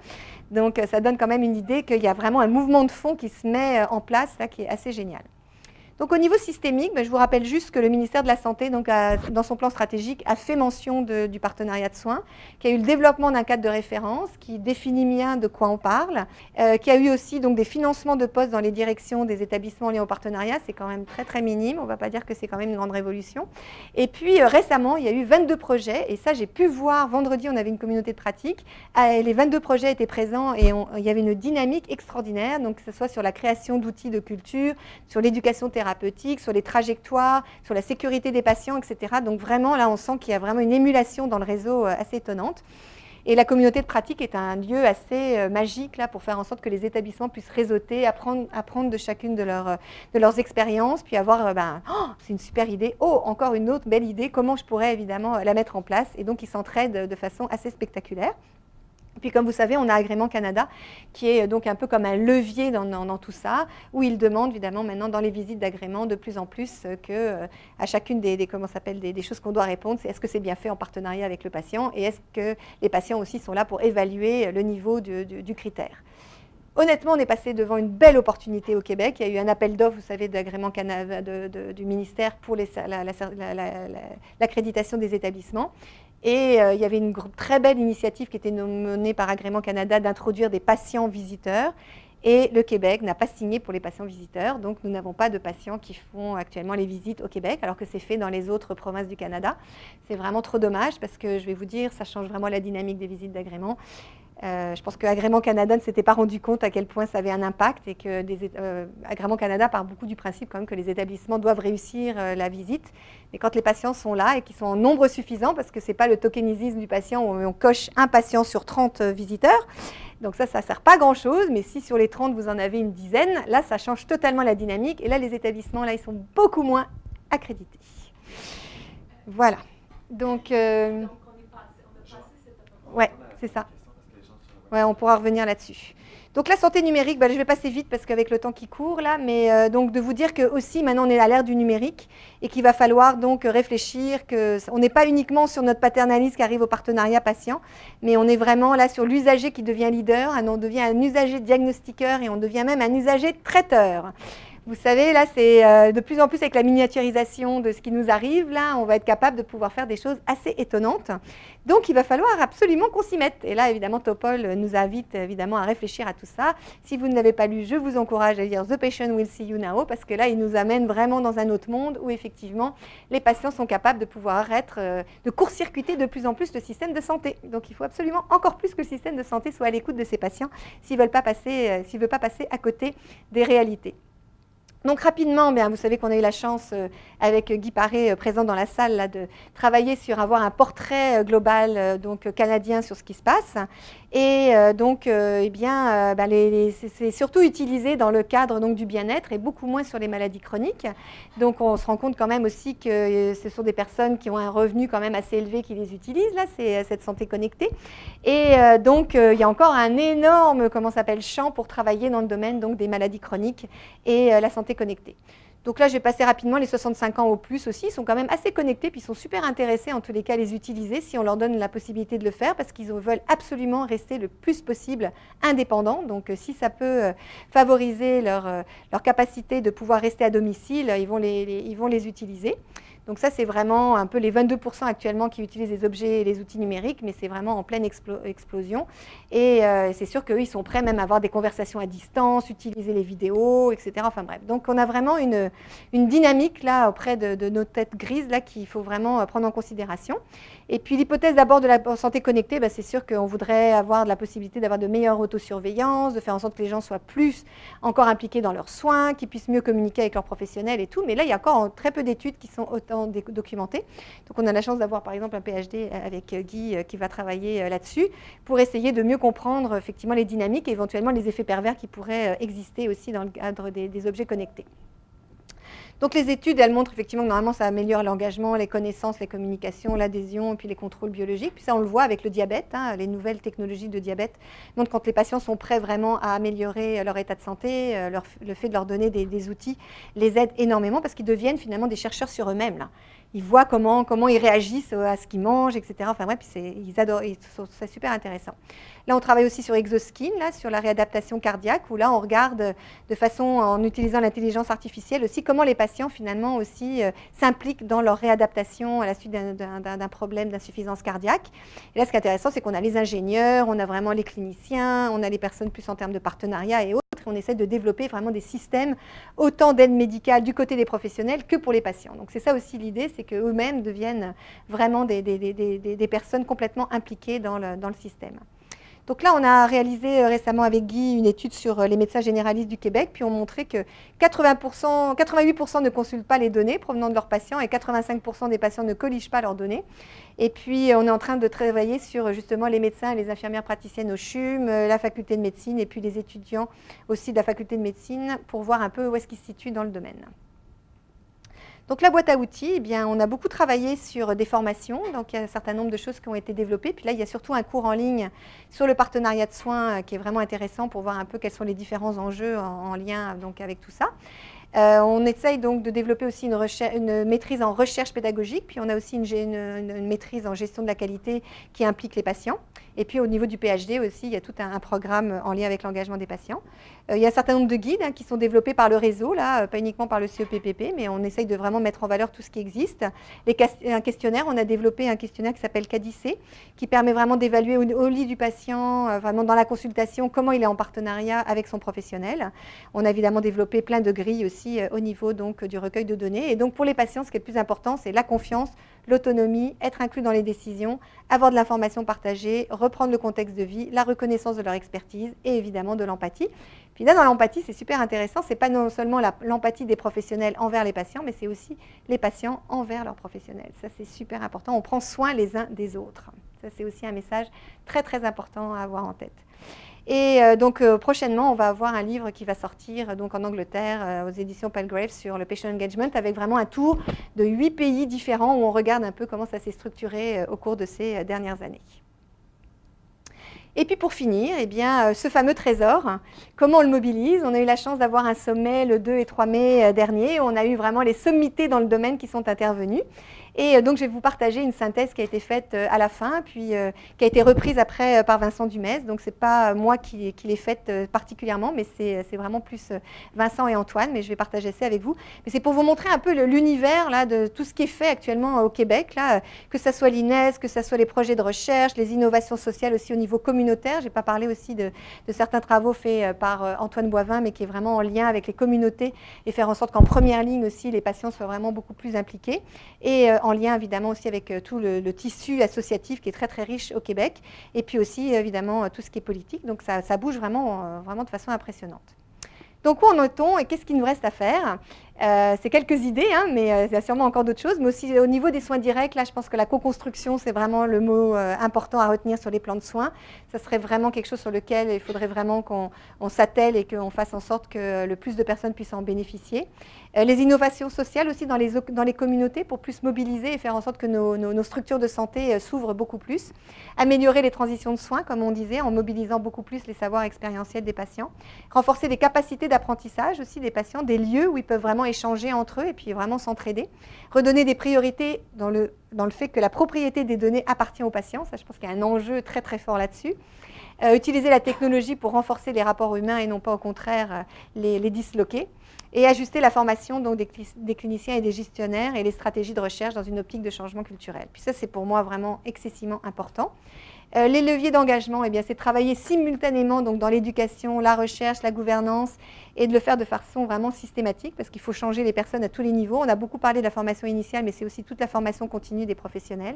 Donc, ça donne quand même une idée qu'il y a vraiment un mouvement de fond qui se met en place, là, qui est assez génial. Donc, au niveau systémique, je vous rappelle juste que le ministère de la Santé, donc, dans son plan stratégique, a fait mention du partenariat de soins, qu'il y a eu le développement d'un cadre de référence qui définit bien de quoi on parle, qu'il y a eu aussi donc, des financements de postes dans les directions des établissements liés au partenariat. C'est quand même très, très minime. On ne va pas dire que c'est quand même une grande révolution. Et puis, récemment, il y a eu 22 projets. Et ça, j'ai pu voir, vendredi, on avait une communauté de pratique. Les 22 projets étaient présents et il y avait une dynamique extraordinaire, donc que ce soit sur la création d'outils de culture, sur l'éducation thérapeutique, sur les trajectoires, sur la sécurité des patients, etc. Donc vraiment, là, on sent qu'il y a vraiment une émulation dans le réseau assez étonnante. Et la communauté de pratique est un lieu assez magique là, pour faire en sorte que les établissements puissent réseauter, apprendre de chacune de leurs expériences, puis avoir, c'est une super idée, encore une autre belle idée, comment je pourrais évidemment la mettre en place. Et donc, ils s'entraident de façon assez spectaculaire. Puis, comme vous savez, on a Agrément Canada, qui est donc un peu comme un levier dans tout ça, où ils demandent évidemment maintenant dans les visites d'agrément de plus en plus à chacune des choses qu'on doit répondre, c'est est-ce que c'est bien fait en partenariat avec le patient et est-ce que les patients aussi sont là pour évaluer le niveau du critère. honnêtement, on est passé devant une belle opportunité au Québec. Il y a eu un appel d'offres, vous savez, d'agrément du ministère pour l'accréditation des établissements. Et il y avait une très belle initiative qui était menée par Agrément Canada d'introduire des patients visiteurs. Et le Québec n'a pas signé pour les patients visiteurs, donc nous n'avons pas de patients qui font actuellement les visites au Québec, alors que c'est fait dans les autres provinces du Canada. C'est vraiment trop dommage parce que je vais vous dire, ça change vraiment la dynamique des visites d'agrément. Je pense que Agrément Canada ne s'était pas rendu compte à quel point ça avait un impact et que Agrément Canada part beaucoup du principe quand même que les établissements doivent réussir la visite. Mais quand les patients sont là et qu'ils sont en nombre suffisant, parce que ce n'est pas le tokenisme du patient où on coche un patient sur 30 visiteurs, donc ça ne sert pas à grand-chose, mais si sur les 30, vous en avez une dizaine, là, ça change totalement la dynamique. Et là, les établissements, là, ils sont beaucoup moins accrédités. Voilà. Donc, ouais, c'est ça. Ouais, on pourra revenir là-dessus. Donc la santé numérique, je vais passer vite parce qu'avec le temps qui court là, mais donc de vous dire que aussi maintenant on est à l'ère du numérique et qu'il va falloir donc réfléchir qu'on n'est pas uniquement sur notre paternalisme qui arrive au partenariat patient, mais on est vraiment là sur l'usager qui devient leader, on devient un usager diagnostiqueur et on devient même un usager traiteur. Vous savez, là, c'est de plus en plus avec la miniaturisation de ce qui nous arrive, là, on va être capable de pouvoir faire des choses assez étonnantes. Donc, il va falloir absolument qu'on s'y mette. Et là, évidemment, Topol nous invite évidemment à réfléchir à tout ça. Si vous ne l'avez pas lu, je vous encourage à lire The Patient Will See You Now, parce que là, il nous amène vraiment dans un autre monde où, effectivement, les patients sont capables de pouvoir de court-circuiter de plus en plus le système de santé. Donc, il faut absolument encore plus que le système de santé soit à l'écoute de ces patients s'il ne veut pas passer à côté des réalités. Donc rapidement, vous savez qu'on a eu la chance avec Guy Paré présent dans la salle là, de travailler sur avoir un portrait global donc canadien sur ce qui se passe. Et donc, c'est surtout utilisé dans le cadre donc, du bien-être et beaucoup moins sur les maladies chroniques. Donc, on se rend compte quand même aussi que ce sont des personnes qui ont un revenu quand même assez élevé qui les utilisent, là, c'est cette santé connectée. Et donc, il y a encore un énorme, champ pour travailler dans le domaine donc, des maladies chroniques et la santé connectée. Donc là, je vais passer rapidement, les 65 ans au plus aussi, ils sont quand même assez connectés, puis ils sont super intéressés en tous les cas à les utiliser si on leur donne la possibilité de le faire, parce qu'ils veulent absolument rester le plus possible indépendants. Donc si ça peut favoriser leur capacité de pouvoir rester à domicile, ils vont les utiliser. Donc ça, c'est vraiment un peu les 22% actuellement qui utilisent les objets et les outils numériques, mais c'est vraiment en pleine explosion. Et c'est sûr qu'eux, ils sont prêts même à avoir des conversations à distance, utiliser les vidéos, etc. Enfin bref, donc on a vraiment une dynamique là auprès de nos têtes grises là qu'il faut vraiment prendre en considération. Et puis l'hypothèse d'abord de la santé connectée, c'est sûr qu'on voudrait avoir la possibilité d'avoir de meilleures autosurveillances, de faire en sorte que les gens soient plus encore impliqués dans leurs soins, qu'ils puissent mieux communiquer avec leurs professionnels et tout. Mais là, il y a encore très peu d'études qui sont autant documentées. Donc on a la chance d'avoir par exemple un PhD avec Guy qui va travailler là-dessus pour essayer de mieux comprendre effectivement les dynamiques et éventuellement les effets pervers qui pourraient exister aussi dans le cadre des objets connectés. Donc les études, elles montrent effectivement que normalement ça améliore l'engagement, les connaissances, les communications, l'adhésion et puis les contrôles biologiques. Puis ça, on le voit avec le diabète, les nouvelles technologies de diabète montrent quand les patients sont prêts vraiment à améliorer leur état de santé, le fait de leur donner des outils les aide énormément parce qu'ils deviennent finalement des chercheurs sur eux-mêmes, là. Ils voient comment ils réagissent à ce qu'ils mangent, etc. Enfin bref, ils adorent, c'est super intéressant. Là, on travaille aussi sur Exoskin, là, sur la réadaptation cardiaque, où là, on regarde de façon, en utilisant l'intelligence artificielle aussi, comment les patients, finalement, aussi s'impliquent dans leur réadaptation à la suite d'un problème d'insuffisance cardiaque. Et là, ce qui est intéressant, c'est qu'on a les ingénieurs, on a vraiment les cliniciens, on a les personnes plus en termes de partenariat et autres. Et on essaie de développer vraiment des systèmes, autant d'aide médicale du côté des professionnels que pour les patients. Donc, c'est ça aussi l'idée, c'est qu'eux-mêmes deviennent vraiment des personnes complètement impliquées dans le système. Donc là, on a réalisé récemment avec Guy une étude sur les médecins généralistes du Québec, puis on montrait que 88% ne consultent pas les données provenant de leurs patients et 85% des patients ne colligent pas leurs données. Et puis, on est en train de travailler sur justement les médecins et les infirmières praticiennes au CHUM, la faculté de médecine et puis les étudiants aussi de la faculté de médecine pour voir un peu où est-ce qu'ils se situent dans le domaine. Donc la boîte à outils, on a beaucoup travaillé sur des formations, donc il y a un certain nombre de choses qui ont été développées. Puis là, il y a surtout un cours en ligne sur le partenariat de soins qui est vraiment intéressant pour voir un peu quels sont les différents enjeux en lien donc, avec tout ça. On essaye donc de développer aussi une maîtrise en recherche pédagogique, puis on a aussi une maîtrise en gestion de la qualité qui implique les patients. Et puis au niveau du PhD aussi, il y a tout un programme en lien avec l'engagement des patients. Il y a un certain nombre de guides qui sont développés par le réseau, là, pas uniquement par le CEPPP, mais on essaye de vraiment mettre en valeur tout ce qui existe. Un questionnaire, on a développé un questionnaire qui s'appelle CADICE, qui permet vraiment d'évaluer au lit du patient, vraiment dans la consultation, comment il est en partenariat avec son professionnel. On a évidemment développé plein de grilles aussi au niveau donc, du recueil de données. Et donc pour les patients, ce qui est le plus important, c'est la confiance, l'autonomie, être inclus dans les décisions, avoir de l'information partagée, reprendre le contexte de vie, la reconnaissance de leur expertise et évidemment de l'empathie. Puis là, dans l'empathie, c'est super intéressant, c'est pas non seulement l'empathie des professionnels envers les patients, mais c'est aussi les patients envers leurs professionnels. Ça, c'est super important. On prend soin les uns des autres. Ça, c'est aussi un message très, très important à avoir en tête. Et donc prochainement, on va avoir un livre qui va sortir donc, en Angleterre aux éditions Palgrave sur le patient engagement avec vraiment un tour de 8 pays différents où on regarde un peu comment ça s'est structuré au cours de ces dernières années. Et puis pour finir, eh bien, ce fameux trésor, comment on le mobilise? On a eu la chance d'avoir un sommet le 2 et 3 mai dernier. On a eu vraiment les sommités dans le domaine qui sont intervenus. Et donc, je vais vous partager une synthèse qui a été faite à la fin, puis qui a été reprise après par Vincent Dumez. Donc, ce n'est pas moi qui l'ai faite particulièrement, mais c'est vraiment plus Vincent et Antoine, mais je vais partager ça avec vous. Mais c'est pour vous montrer un peu l'univers là, de tout ce qui est fait actuellement au Québec, là, que ce soit l'INES, que ce soit les projets de recherche, les innovations sociales aussi au niveau communautaire. Je n'ai pas parlé aussi de certains travaux faits par Antoine Boivin, mais qui est vraiment en lien avec les communautés et faire en sorte qu'en première ligne aussi, les patients soient vraiment beaucoup plus impliqués. Et en lien évidemment aussi avec tout le tissu associatif qui est très très riche au Québec, et puis aussi évidemment tout ce qui est politique. Donc ça bouge vraiment, vraiment de façon impressionnante. Donc où en est-on et qu'est-ce qu'il nous reste à faire? C'est quelques idées, hein, mais il y a sûrement encore d'autres choses. Mais aussi au niveau des soins directs, là je pense que la co-construction, c'est vraiment le mot important à retenir sur les plans de soins. Ça serait vraiment quelque chose sur lequel il faudrait vraiment qu'on s'attelle et qu'on fasse en sorte que le plus de personnes puissent en bénéficier. Les innovations sociales aussi dans les communautés pour plus mobiliser et faire en sorte que nos structures de santé s'ouvrent beaucoup plus. Améliorer les transitions de soins, comme on disait, en mobilisant beaucoup plus les savoirs expérientiels des patients. Renforcer les capacités d'apprentissage aussi des patients, des lieux où ils peuvent vraiment échanger entre eux et puis vraiment s'entraider. Redonner des priorités dans le fait que la propriété des données appartient aux patients. Ça, je pense qu'il y a un enjeu très très fort là-dessus. Utiliser la technologie pour renforcer les rapports humains et non pas au contraire les disloquer. Et ajuster la formation donc, des cliniciens et des gestionnaires et les stratégies de recherche dans une optique de changement culturel. Puis ça, c'est pour moi vraiment excessivement important. Les leviers d'engagement, eh bien, c'est travailler simultanément donc, dans l'éducation, la recherche, la gouvernance, et de le faire de façon vraiment systématique, parce qu'il faut changer les personnes à tous les niveaux. On a beaucoup parlé de la formation initiale, mais c'est aussi toute la formation continue des professionnels.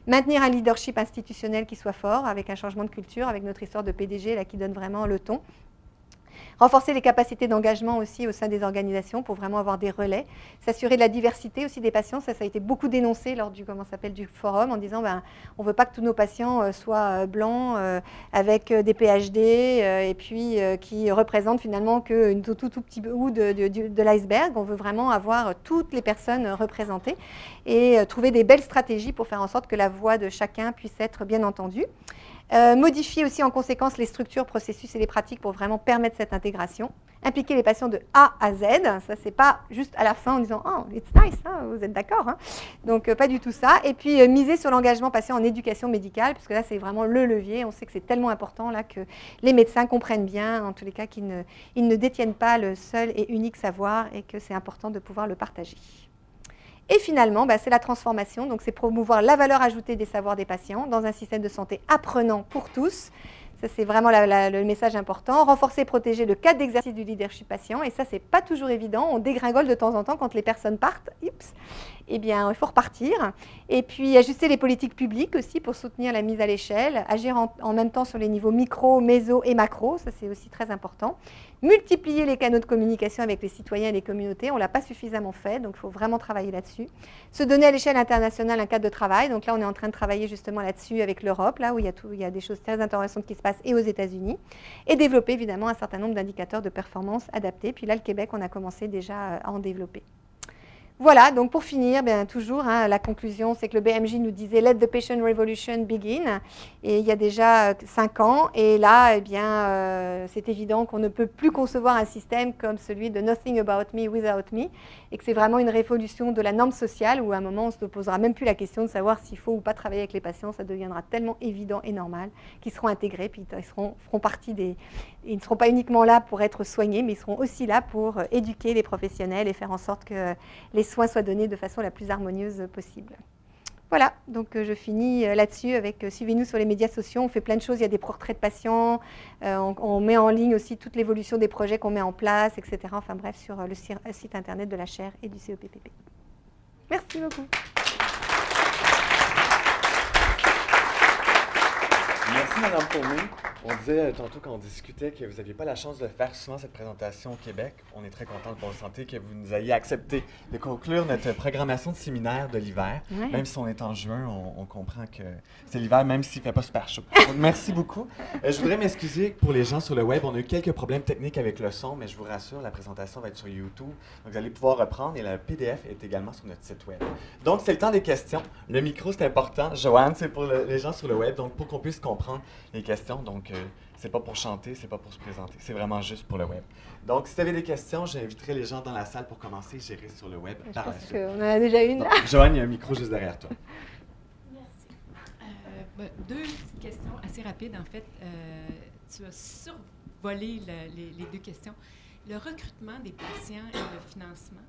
Maintenir un leadership institutionnel qui soit fort, avec un changement de culture, avec notre histoire de PDG là, qui donne vraiment le ton. Renforcer les capacités d'engagement aussi au sein des organisations pour vraiment avoir des relais. S'assurer de la diversité aussi des patients. Ça a été beaucoup dénoncé lors du forum en disant on ne veut pas que tous nos patients soient blancs avec des PhD et puis qui représentent finalement qu'un tout petit bout de l'iceberg. On veut vraiment avoir toutes les personnes représentées et trouver des belles stratégies pour faire en sorte que la voix de chacun puisse être bien entendue. Modifier aussi en conséquence les structures, processus et les pratiques pour vraiment permettre cette intégration. Impliquer les patients de A à Z, ça c'est pas juste à la fin en disant « Oh, it's nice, hein, vous êtes d'accord hein ?» Donc pas du tout ça. Et puis miser sur l'engagement patient en éducation médicale, puisque là c'est vraiment le levier. On sait que c'est tellement important là que les médecins comprennent bien, en tous les cas qu'ils ne détiennent pas le seul et unique savoir et que c'est important de pouvoir le partager. Et finalement, c'est la transformation, donc c'est promouvoir la valeur ajoutée des savoirs des patients dans un système de santé apprenant pour tous. Ça, c'est vraiment le message important. Renforcer et protéger le cadre d'exercice du leadership patient. Et ça, c'est pas toujours évident. On dégringole de temps en temps quand les personnes partent. Eh bien, il faut repartir. Et puis, ajuster les politiques publiques aussi pour soutenir la mise à l'échelle. Agir en même temps sur les niveaux micro, méso et macro. Ça, c'est aussi très important. Multiplier les canaux de communication avec les citoyens et les communautés. On ne l'a pas suffisamment fait, donc il faut vraiment travailler là-dessus. Se donner à l'échelle internationale un cadre de travail. Donc là, on est en train de travailler justement là-dessus avec l'Europe, là où il y a des choses très intéressantes qui se passent, et aux États-Unis. Et développer évidemment un certain nombre d'indicateurs de performance adaptés. Puis là, le Québec, on a commencé déjà à en développer. Voilà, donc pour finir, bien toujours, la conclusion, c'est que le BMJ nous disait « Let the patient revolution begin ». Et il y a déjà 5 ans. Et là, eh bien, c'est évident qu'on ne peut plus concevoir un système comme celui de « Nothing about me without me ». Et que c'est vraiment une révolution de la norme sociale où à un moment, on ne se posera même plus la question de savoir s'il faut ou pas travailler avec les patients. Ça deviendra tellement évident et normal qu'ils seront intégrés, puis ils feront partie des... Ils ne seront pas uniquement là pour être soignés, mais ils seront aussi là pour éduquer les professionnels et faire en sorte que les soins soient donnés de façon la plus harmonieuse possible. Voilà, donc je finis là-dessus avec suivez-nous sur les médias sociaux, on fait plein de choses, il y a des portraits de patients, on met en ligne aussi toute l'évolution des projets qu'on met en place, etc. Enfin bref, sur le site internet de la chaire et du CEPPP. Merci beaucoup. Merci, Mme Paumé. On disait tantôt quand on discutait que vous n'aviez pas la chance de faire souvent cette présentation au Québec. On est très content de Bonne Santé que vous nous ayez accepté de conclure notre programmation de séminaire de l'hiver. Ouais. Même si on est en juin, on comprend que c'est l'hiver, même s'il ne fait pas super chaud. Donc, merci beaucoup. Je voudrais m'excuser pour les gens sur le web. On a eu quelques problèmes techniques avec le son, mais je vous rassure, la présentation va être sur YouTube. Donc, vous allez pouvoir reprendre et le PDF est également sur notre site web. Donc, c'est le temps des questions. Le micro, c'est important. Joanne, c'est pour les gens sur le web, donc pour qu'on puisse comprendre les questions. Donc, c'est pas pour chanter, c'est pas pour se présenter, c'est vraiment juste pour le web. Donc, si vous avez des questions, j'inviterai les gens dans la salle pour commencer, gérer sur le web. Je pense qu'on en a déjà une. Donc, Joanne, il y a un micro juste derrière toi. Merci. Deux petites questions assez rapides, en fait. Tu as survolé les deux questions. Le recrutement des patients et le financement.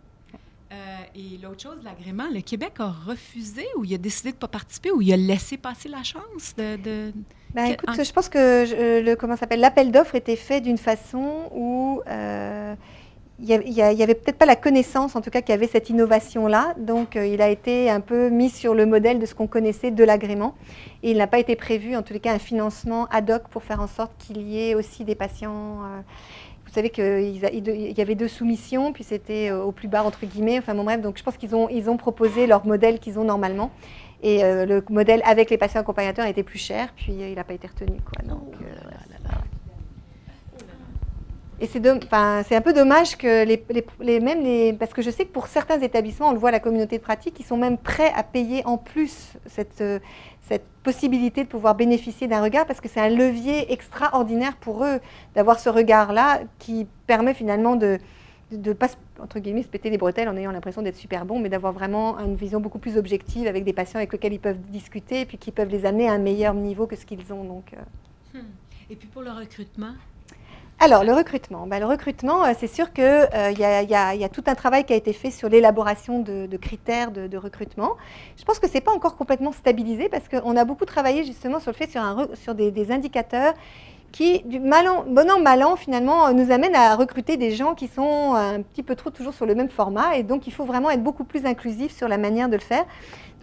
Et l'autre chose, l'agrément, le Québec a refusé ou il a décidé de ne pas participer ou il a laissé passer la chance de... Ben, écoute, je pense que l'appel d'offres était fait d'une façon où il y avait peut-être pas la connaissance, en tout cas, qu'il y avait cette innovation-là. Donc, il a été un peu mis sur le modèle de ce qu'on connaissait de l'agrément. Et il n'a pas été prévu, en tous les cas, un financement ad hoc pour faire en sorte qu'il y ait aussi des patients... Vous savez qu'il y avait 2 soumissions, puis c'était au plus bas, entre guillemets. Enfin, bon, bref, donc je pense qu'ils ont proposé leur modèle qu'ils ont normalement. Et le modèle avec les patients accompagnateurs était plus cher, puis il n'a pas été retenu, quoi. Donc, et c'est un peu dommage que parce que je sais que pour certains établissements, on le voit à la communauté de pratique, ils sont même prêts à payer en plus cette possibilité de pouvoir bénéficier d'un regard, parce que c'est un levier extraordinaire pour eux d'avoir ce regard-là qui permet finalement de pas, entre guillemets, se péter les bretelles en ayant l'impression d'être super bon, mais d'avoir vraiment une vision beaucoup plus objective avec des patients avec lesquels ils peuvent discuter et puis qui peuvent les amener à un meilleur niveau que ce qu'ils ont. Donc, Et puis pour le recrutement? Alors, le recrutement, c'est sûr qu'il y a tout un travail qui a été fait sur l'élaboration de critères de recrutement. Je pense que ce n'est pas encore complètement stabilisé parce qu'on a beaucoup travaillé justement sur le fait sur des indicateurs qui, bon an, mal an, finalement, nous amènent à recruter des gens qui sont un petit peu trop toujours sur le même format. Et donc, il faut vraiment être beaucoup plus inclusif sur la manière de le faire.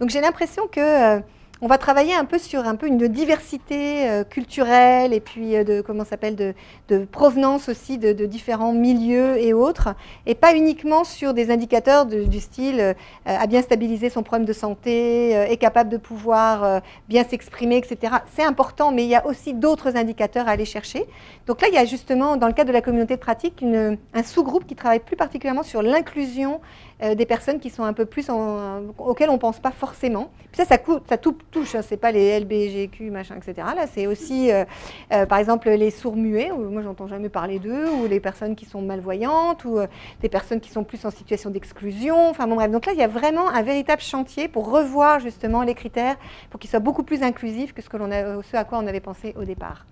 Donc, j'ai l'impression que... on va travailler un peu sur une diversité culturelle et puis de provenance aussi de différents milieux et autres, et pas uniquement sur des indicateurs du style à bien stabiliser son problème de santé, est capable de pouvoir bien s'exprimer, etc. C'est important, mais il y a aussi d'autres indicateurs à aller chercher. Donc là, il y a justement, dans le cadre de la communauté de pratique, un sous-groupe qui travaille plus particulièrement sur l'inclusion des personnes qui sont un peu plus auxquelles on ne pense pas forcément. Puis ça tout touche, hein, ce n'est pas les LBGQ, machin, etc. Là, c'est aussi, par exemple, les sourds-muets, moi, j'entends jamais parler d'eux, ou les personnes qui sont malvoyantes, ou des personnes qui sont plus en situation d'exclusion. Enfin, bon, bref. Donc là, il y a vraiment un véritable chantier pour revoir, justement, les critères, pour qu'ils soient beaucoup plus inclusifs que ce à quoi on avait pensé au départ.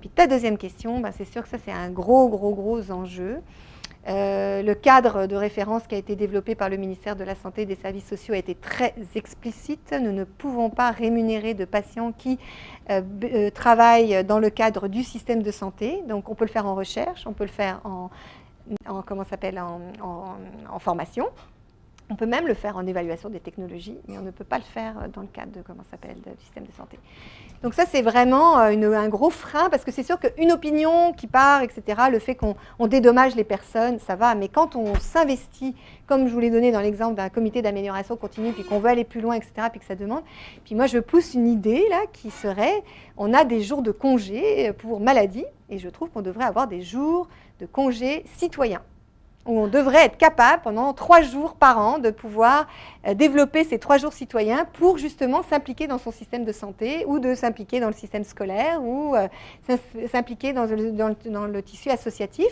Puis ta deuxième question, c'est sûr que ça, c'est un gros enjeu. Le cadre de référence qui a été développé par le ministère de la Santé et des Services sociaux a été très explicite. Nous ne pouvons pas rémunérer de patients qui travaillent dans le cadre du système de santé. Donc, on peut le faire en recherche, on peut le faire en formation. On peut même le faire en évaluation des technologies, mais on ne peut pas le faire dans le cadre du système de santé. Donc ça, c'est vraiment un gros frein, parce que c'est sûr qu'une opinion qui part, etc., le fait qu'on dédommage les personnes, ça va, mais quand on s'investit, comme je vous l'ai donné dans l'exemple d'un comité d'amélioration continue, puis qu'on veut aller plus loin, etc., puis que ça demande, puis moi, je pousse une idée, là, qui serait, on a des jours de congé pour maladie, et je trouve qu'on devrait avoir des jours de congé citoyens. où on devrait être capable pendant 3 jours par an de pouvoir développer ces 3 jours citoyens pour justement s'impliquer dans son système de santé ou de s'impliquer dans le système scolaire ou s'impliquer dans le tissu associatif.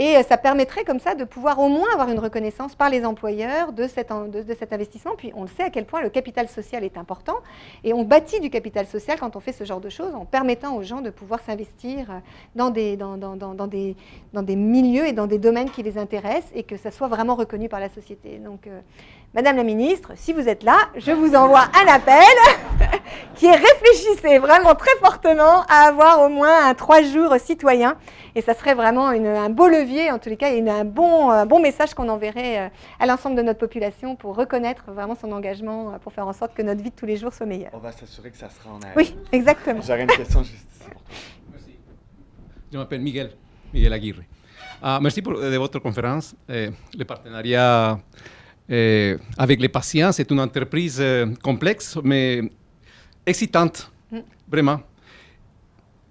Et ça permettrait comme ça de pouvoir au moins avoir une reconnaissance par les employeurs de cet investissement. Puis on le sait à quel point le capital social est important. Et on bâtit du capital social quand on fait ce genre de choses en permettant aux gens de pouvoir s'investir dans des milieux et dans des domaines qui les intéressent et que ça soit vraiment reconnu par la société. Donc, Madame la Ministre, si vous êtes là, je vous envoie un appel qui est réfléchissez vraiment très fortement à avoir au moins un 3 jours citoyen. Et ça serait vraiment un beau levier, en tous les cas, et un bon message qu'on enverrait à l'ensemble de notre population pour reconnaître vraiment son engagement, pour faire en sorte que notre vie de tous les jours soit meilleure. On va s'assurer que ça sera en air. Oui, exactement. J'aurais une question juste ici pour toi. Merci. Je m'appelle Miguel Aguirre. Merci de votre conférence. Le partenariat avec les patients, c'est une entreprise complexe, mais excitante, vraiment.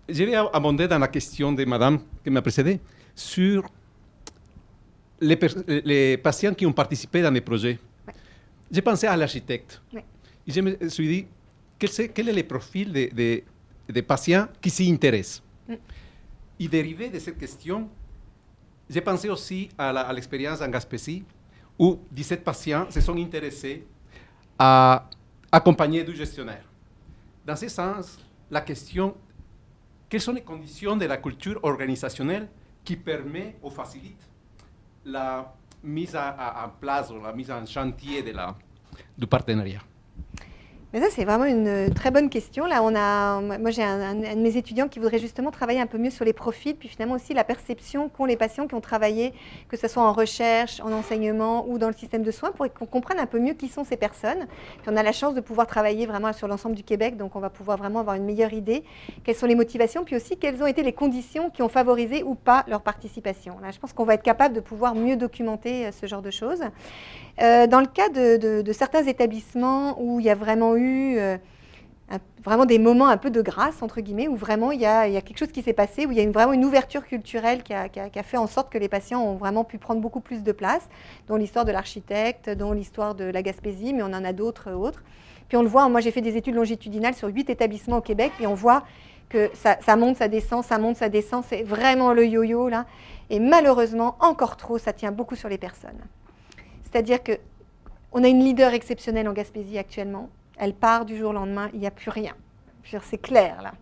Je vais abonder dans la question de madame qui m'a précédé sur les patients qui ont participé dans les projets. Ouais. J'ai pensé à l'architecte. Ouais. Et je me suis dit, quel est le profil des patients qui s'y intéressent? Et dérivé de cette question, j'ai pensé aussi à l'expérience en Gaspésie, où 17 patients se sont intéressés à accompagner du gestionnaire. Dans ce sens, la question, quelles sont les conditions de la culture organisationnelle qui permet ou facilite la mise en place ou la mise en chantier du partenariat? Mais ça, c'est vraiment une très bonne question. Là, moi, j'ai un de mes étudiants qui voudrait justement travailler un peu mieux sur les profils, puis finalement aussi la perception qu'ont les patients qui ont travaillé, que ce soit en recherche, en enseignement ou dans le système de soins, pour qu'on comprenne un peu mieux qui sont ces personnes. Puis on a la chance de pouvoir travailler vraiment sur l'ensemble du Québec, donc on va pouvoir vraiment avoir une meilleure idée. Quelles sont les motivations, puis aussi quelles ont été les conditions qui ont favorisé ou pas leur participation. Là, je pense qu'on va être capable de pouvoir mieux documenter ce genre de choses. Dans le cas de certains établissements où il y a vraiment eu vraiment des moments un peu de grâce, entre guillemets, où vraiment il y a quelque chose qui s'est passé, où il y a vraiment une ouverture culturelle qui a fait en sorte que les patients ont vraiment pu prendre beaucoup plus de place, dont l'histoire de l'architecte, dont l'histoire de la Gaspésie, mais on en a d'autres autres. Puis on le voit, moi j'ai fait des études longitudinales sur 8 établissements au Québec, puis on voit que ça monte, ça descend, ça monte, ça descend, c'est vraiment le yo-yo là. Et malheureusement, encore trop, ça tient beaucoup sur les personnes. C'est-à-dire qu'on a une leader exceptionnelle en Gaspésie actuellement. Elle part du jour au lendemain, il n'y a plus rien. C'est clair, là.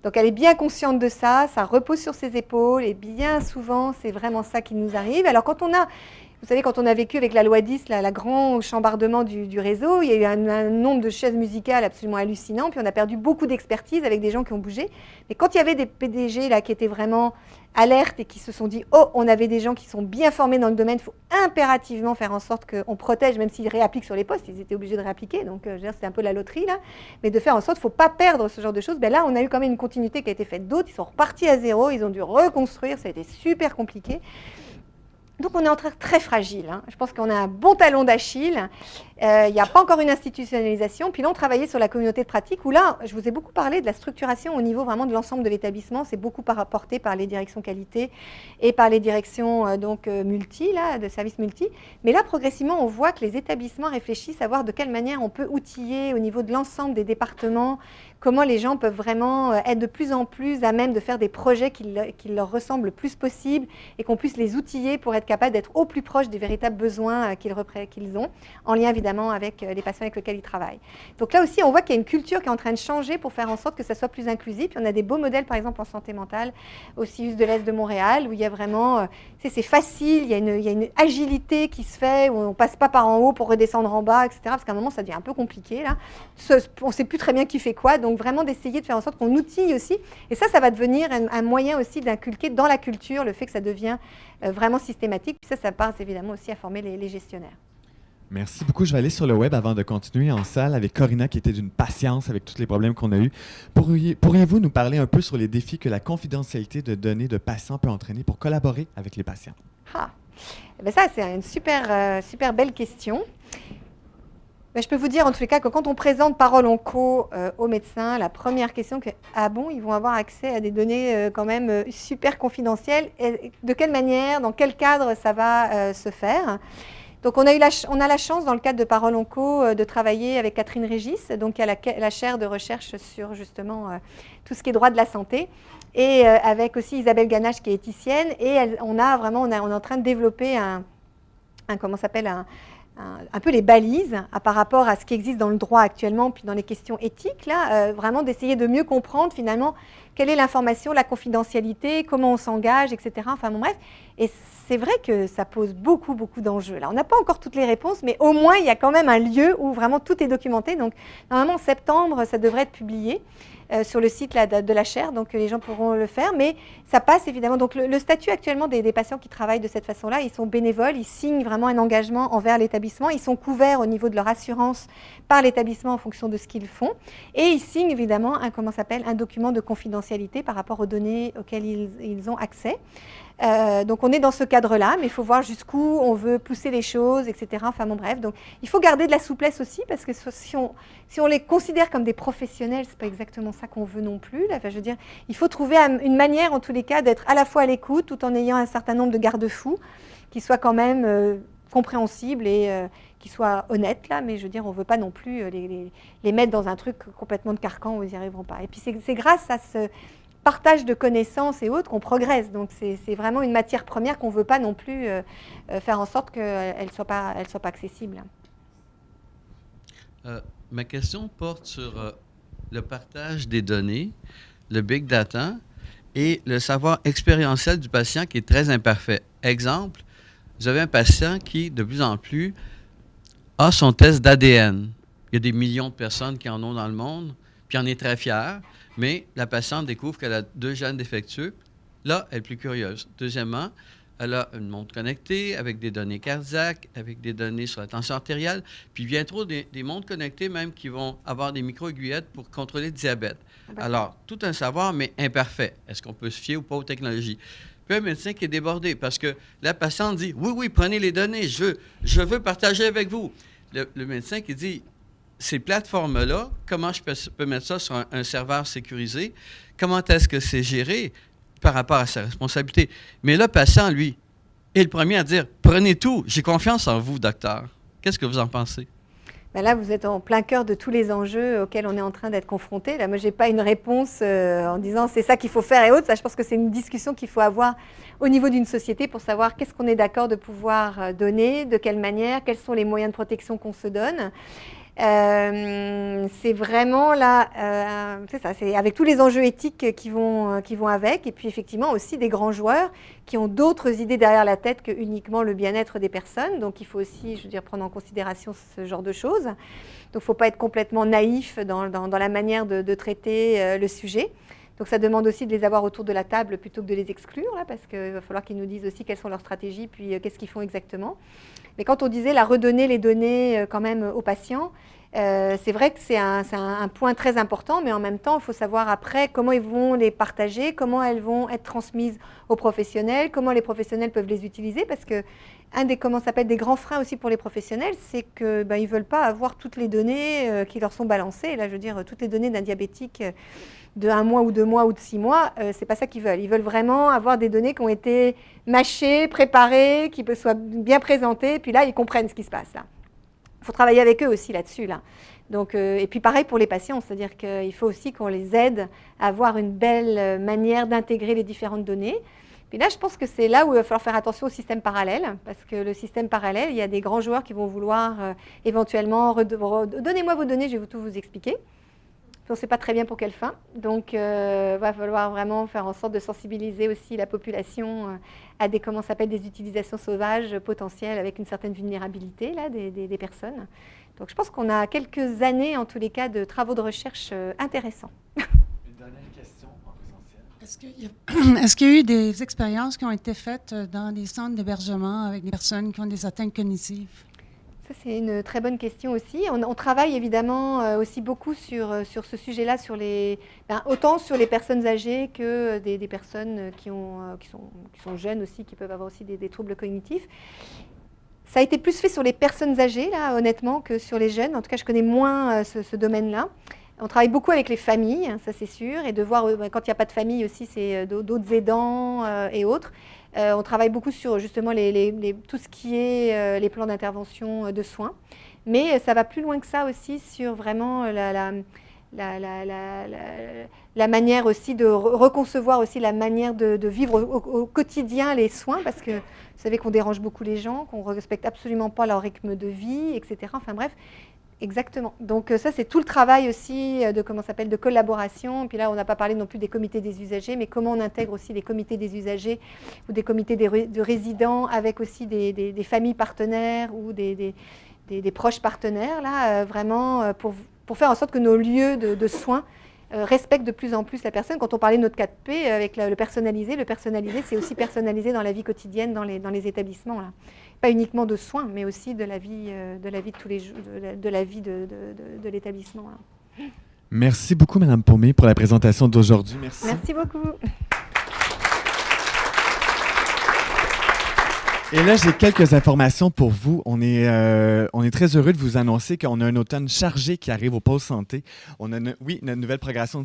Donc, elle est bien consciente de ça, ça repose sur ses épaules, et bien souvent, c'est vraiment ça qui nous arrive. Alors, vous savez, quand on a vécu avec la loi 10, la grand chambardement du réseau, il y a eu un nombre de chaises musicales absolument hallucinant, puis on a perdu beaucoup d'expertise avec des gens qui ont bougé. Mais quand il y avait des PDG là, qui étaient vraiment alertes et qui se sont dit « Oh, on avait des gens qui sont bien formés dans le domaine, il faut impérativement faire en sorte qu'on protège, même s'ils réappliquent sur les postes, ils étaient obligés de réappliquer, donc c'est un peu la loterie là, mais de faire en sorte qu'il ne faut pas perdre ce genre de choses. » Ben là, on a eu quand même une continuité qui a été faite d'autres, ils sont repartis à zéro, ils ont dû reconstruire, ça a été super compliqué. Donc, on est en train très fragile. Hein. Je pense qu'on a un bon talon d'Achille. Il n'y a pas encore une institutionnalisation. Puis là, on travaillait sur la communauté de pratique où là, je vous ai beaucoup parlé de la structuration au niveau vraiment de l'ensemble de l'établissement. C'est beaucoup porté par les directions qualité et par les directions multi, là, de services multi. Mais là, progressivement, on voit que les établissements réfléchissent à voir de quelle manière on peut outiller au niveau de l'ensemble des départements, comment les gens peuvent vraiment être de plus en plus à même de faire des projets qui leur ressemblent le plus possible et qu'on puisse les outiller pour être capable d'être au plus proche des véritables besoins qu'ils ont, en lien évidemment avec les patients avec lesquels ils travaillent. Donc là aussi, on voit qu'il y a une culture qui est en train de changer pour faire en sorte que ça soit plus inclusif. Puis on a des beaux modèles, par exemple, en santé mentale, au CIUS de l'Est de Montréal, où il y a vraiment, c'est facile, il y a une agilité qui se fait, où on ne passe pas par en haut pour redescendre en bas, etc. Parce qu'à un moment, ça devient un peu compliqué, là. On ne sait plus très bien qui fait quoi. Donc vraiment d'essayer de faire en sorte qu'on outille aussi. Et ça va devenir un moyen aussi d'inculquer dans la culture le fait que ça devient vraiment systématique. Puis ça passe évidemment aussi à former les gestionnaires. Merci beaucoup. Je vais aller sur le web avant de continuer en salle avec Corinna qui était d'une patience avec tous les problèmes qu'on a eus. Pourriez-vous nous parler un peu sur les défis que la confidentialité de données de patients peut entraîner pour collaborer avec les patients? Ah, ben ça, c'est une super belle question. Ben, je peux vous dire en tous les cas que quand on présente Parole Onco aux médecins, la première question c'est « Ah bon, ils vont avoir accès à des données quand même super confidentielles et de quelle manière, dans quel cadre ça va se faire ?» Donc on a la chance dans le cadre de Parole Onco de travailler avec Catherine Régis, donc il y a la chaire de recherche sur justement tout ce qui est droit de la santé, et avec aussi Isabelle Ganache qui est éthicienne, et on est en train de développer un peu les balises par rapport à ce qui existe dans le droit actuellement, puis dans les questions éthiques, là, vraiment d'essayer de mieux comprendre finalement quelle est l'information, la confidentialité, comment on s'engage, etc. Enfin bon, bref, et c'est vrai que ça pose beaucoup, beaucoup d'enjeux. Là, on n'a pas encore toutes les réponses, mais au moins, il y a quand même un lieu où vraiment tout est documenté. Donc, normalement, en septembre, ça devrait être publié sur le site là, de la chaire, donc les gens pourront le faire, mais ça passe évidemment. Donc le statut actuellement des patients qui travaillent de cette façon-là, ils sont bénévoles, ils signent vraiment un engagement envers l'établissement, ils sont couverts au niveau de leur assurance par l'établissement en fonction de ce qu'ils font, et ils signent évidemment un document de confidentialité par rapport aux données auxquelles ils ont accès. Donc on est dans ce cadre-là, mais il faut voir jusqu'où on veut pousser les choses, etc. Enfin bon, bref, donc il faut garder de la souplesse aussi, parce que si on les considère comme des professionnels, c'est pas exactement ça qu'on veut non plus. Là. Enfin, je veux dire, il faut trouver une manière, en tous les cas, d'être à la fois à l'écoute, tout en ayant un certain nombre de garde-fous, qui soient quand même compréhensibles et qui soient honnêtes, là. Mais je veux dire, on veut pas non plus les mettre dans un truc complètement de carcan où ils n'y arriveront pas. Et puis c'est grâce à ce partage de connaissances et autres qu'on progresse. Donc c'est vraiment une matière première qu'on ne veut pas non plus faire en sorte qu'elle ne soit pas accessible. Ma question porte sur le partage des données, le big data et le savoir expérientiel du patient qui est très imparfait. Exemple, vous avez un patient qui, de plus en plus, a son test d'ADN. Il y a des millions de personnes qui en ont dans le monde, puis en est très fier. Mais la patiente découvre qu'elle a 2 gènes défectueux. Là, elle est plus curieuse. Deuxièmement, elle a une montre connectée avec des données cardiaques, avec des données sur la tension artérielle, puis bientôt des montres connectées même qui vont avoir des micro-aiguillettes pour contrôler le diabète. Alors, tout un savoir, mais imparfait. Est-ce qu'on peut se fier ou pas aux technologies? Puis un médecin qui est débordé parce que la patiente dit « Oui, prenez les données, je veux partager avec vous. » Le médecin qui dit « Ces plateformes-là, comment je peux mettre ça sur un serveur sécurisé? Comment est-ce que c'est géré par rapport à sa responsabilité? » Mais le patient, lui, est le premier à dire « Prenez tout, j'ai confiance en vous, docteur. » Qu'est-ce que vous en pensez? Ben là, vous êtes en plein cœur de tous les enjeux auxquels on est en train d'être confronté. Là, moi, je n'ai pas une réponse en disant c'est ça qu'il faut faire et autres. Ça, je pense que c'est une discussion qu'il faut avoir au niveau d'une société pour savoir qu'est-ce qu'on est d'accord de pouvoir donner, de quelle manière, quels sont les moyens de protection qu'on se donne. C'est vraiment là, c'est ça, c'est avec tous les enjeux éthiques qui vont avec, et puis effectivement aussi des grands joueurs qui ont d'autres idées derrière la tête que uniquement le bien-être des personnes. Donc il faut aussi, je veux dire, prendre en considération ce genre de choses. Donc il ne faut pas être complètement naïf dans la manière de traiter le sujet. Donc ça demande aussi de les avoir autour de la table plutôt que de les exclure, là, parce qu'il va falloir qu'ils nous disent aussi quelles sont leurs stratégies, puis qu'est-ce qu'ils font exactement. Mais quand on disait redonner les données quand même aux patients, c'est vrai que c'est un point très important, mais en même temps, il faut savoir après comment ils vont les partager, comment elles vont être transmises aux professionnels, comment les professionnels peuvent les utiliser, parce que des grands freins aussi pour les professionnels, c'est qu'ils ne veulent pas avoir toutes les données qui leur sont balancées. Là, je veux dire, toutes les données d'un diabétique de 1 mois ou 2 mois ou de 6 mois, c'est pas ça qu'ils veulent. Ils veulent vraiment avoir des données qui ont été mâchées, préparées, qui soient bien présentées, puis là, ils comprennent ce qui se passe là. Il faut travailler avec eux aussi là-dessus. Là. Donc, et puis pareil pour les patients, c'est-à-dire qu'il faut aussi qu'on les aide à avoir une belle manière d'intégrer les différentes données. Puis là, je pense que c'est là où il va falloir faire attention au système parallèle, parce que le système parallèle, il y a des grands joueurs qui vont vouloir éventuellement donnez-moi vos données, je vais tout vous expliquer. On ne sait pas très bien pour quelle fin. Donc, il va falloir vraiment faire en sorte de sensibiliser aussi la population à des utilisations sauvages potentielles avec une certaine vulnérabilité là, des personnes. Donc, je pense qu'on a quelques années, en tous les cas, de travaux de recherche intéressants. Une dernière question en présentiel. Est-ce qu'il y a eu des expériences qui ont été faites dans des centres d'hébergement avec des personnes qui ont des atteintes cognitives? Ça, c'est une très bonne question aussi. On travaille évidemment aussi beaucoup sur ce sujet-là, autant sur les personnes âgées que des personnes qui sont jeunes aussi, qui peuvent avoir aussi des troubles cognitifs. Ça a été plus fait sur les personnes âgées, là, honnêtement, que sur les jeunes. En tout cas, je connais moins ce domaine-là. On travaille beaucoup avec les familles, hein, ça c'est sûr, et de voir, quand il n'y a pas de famille aussi, c'est d'autres aidants et autres. On travaille beaucoup sur justement tout ce qui est les plans d'intervention de soins. Mais ça va plus loin que ça aussi sur vraiment la manière aussi de reconcevoir aussi la manière de vivre au quotidien les soins, parce que vous savez qu'on dérange beaucoup les gens, qu'on ne respecte absolument pas leur rythme de vie, etc. Enfin bref, exactement. Donc ça, c'est tout le travail aussi de collaboration. Puis là, on n'a pas parlé non plus des comités des usagers, mais comment on intègre aussi les comités des usagers ou des comités de résidents avec aussi des familles partenaires ou des proches partenaires, là, vraiment pour faire en sorte que nos lieux de soins respectent de plus en plus la personne. Quand on parlait de notre 4P avec le personnalisé, c'est aussi personnalisé dans la vie quotidienne, dans les établissements, là. Pas uniquement de soins, mais aussi de la vie de tous les jours, de la vie de l'établissement, là. Merci beaucoup, Mme Paumé, pour la présentation d'aujourd'hui. Merci. Merci beaucoup. Et là, j'ai quelques informations pour vous. On est très heureux de vous annoncer qu'on a un automne chargé qui arrive au Pôle Santé. On a, notre nouvelle programmation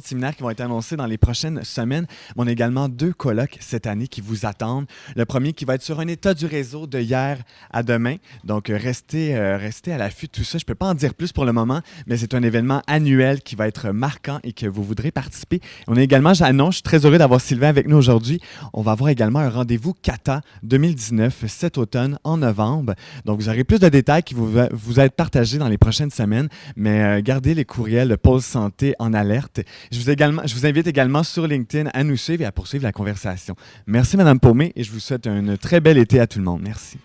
de séminaires qui vont être annoncées dans les prochaines semaines. Mais on a également 2 colloques cette année qui vous attendent. Le premier qui va être sur un état du réseau de hier à demain. Donc, restez à l'affût de tout ça. Je ne peux pas en dire plus pour le moment, mais c'est un événement annuel qui va être marquant et que vous voudrez participer. On a également, j'annonce, je suis très heureux d'avoir Sylvain avec nous aujourd'hui. On va avoir également un rendez-vous CATA 2019 cet automne en novembre. Donc, vous aurez plus de détails qui vous être partagés dans les prochaines semaines, mais gardez les courriels Pôle Santé en alerte. Je vous invite également sur LinkedIn à nous suivre et à poursuivre la conversation. Merci, Mme Paumé, et je vous souhaite un très bel été à tout le monde. Merci.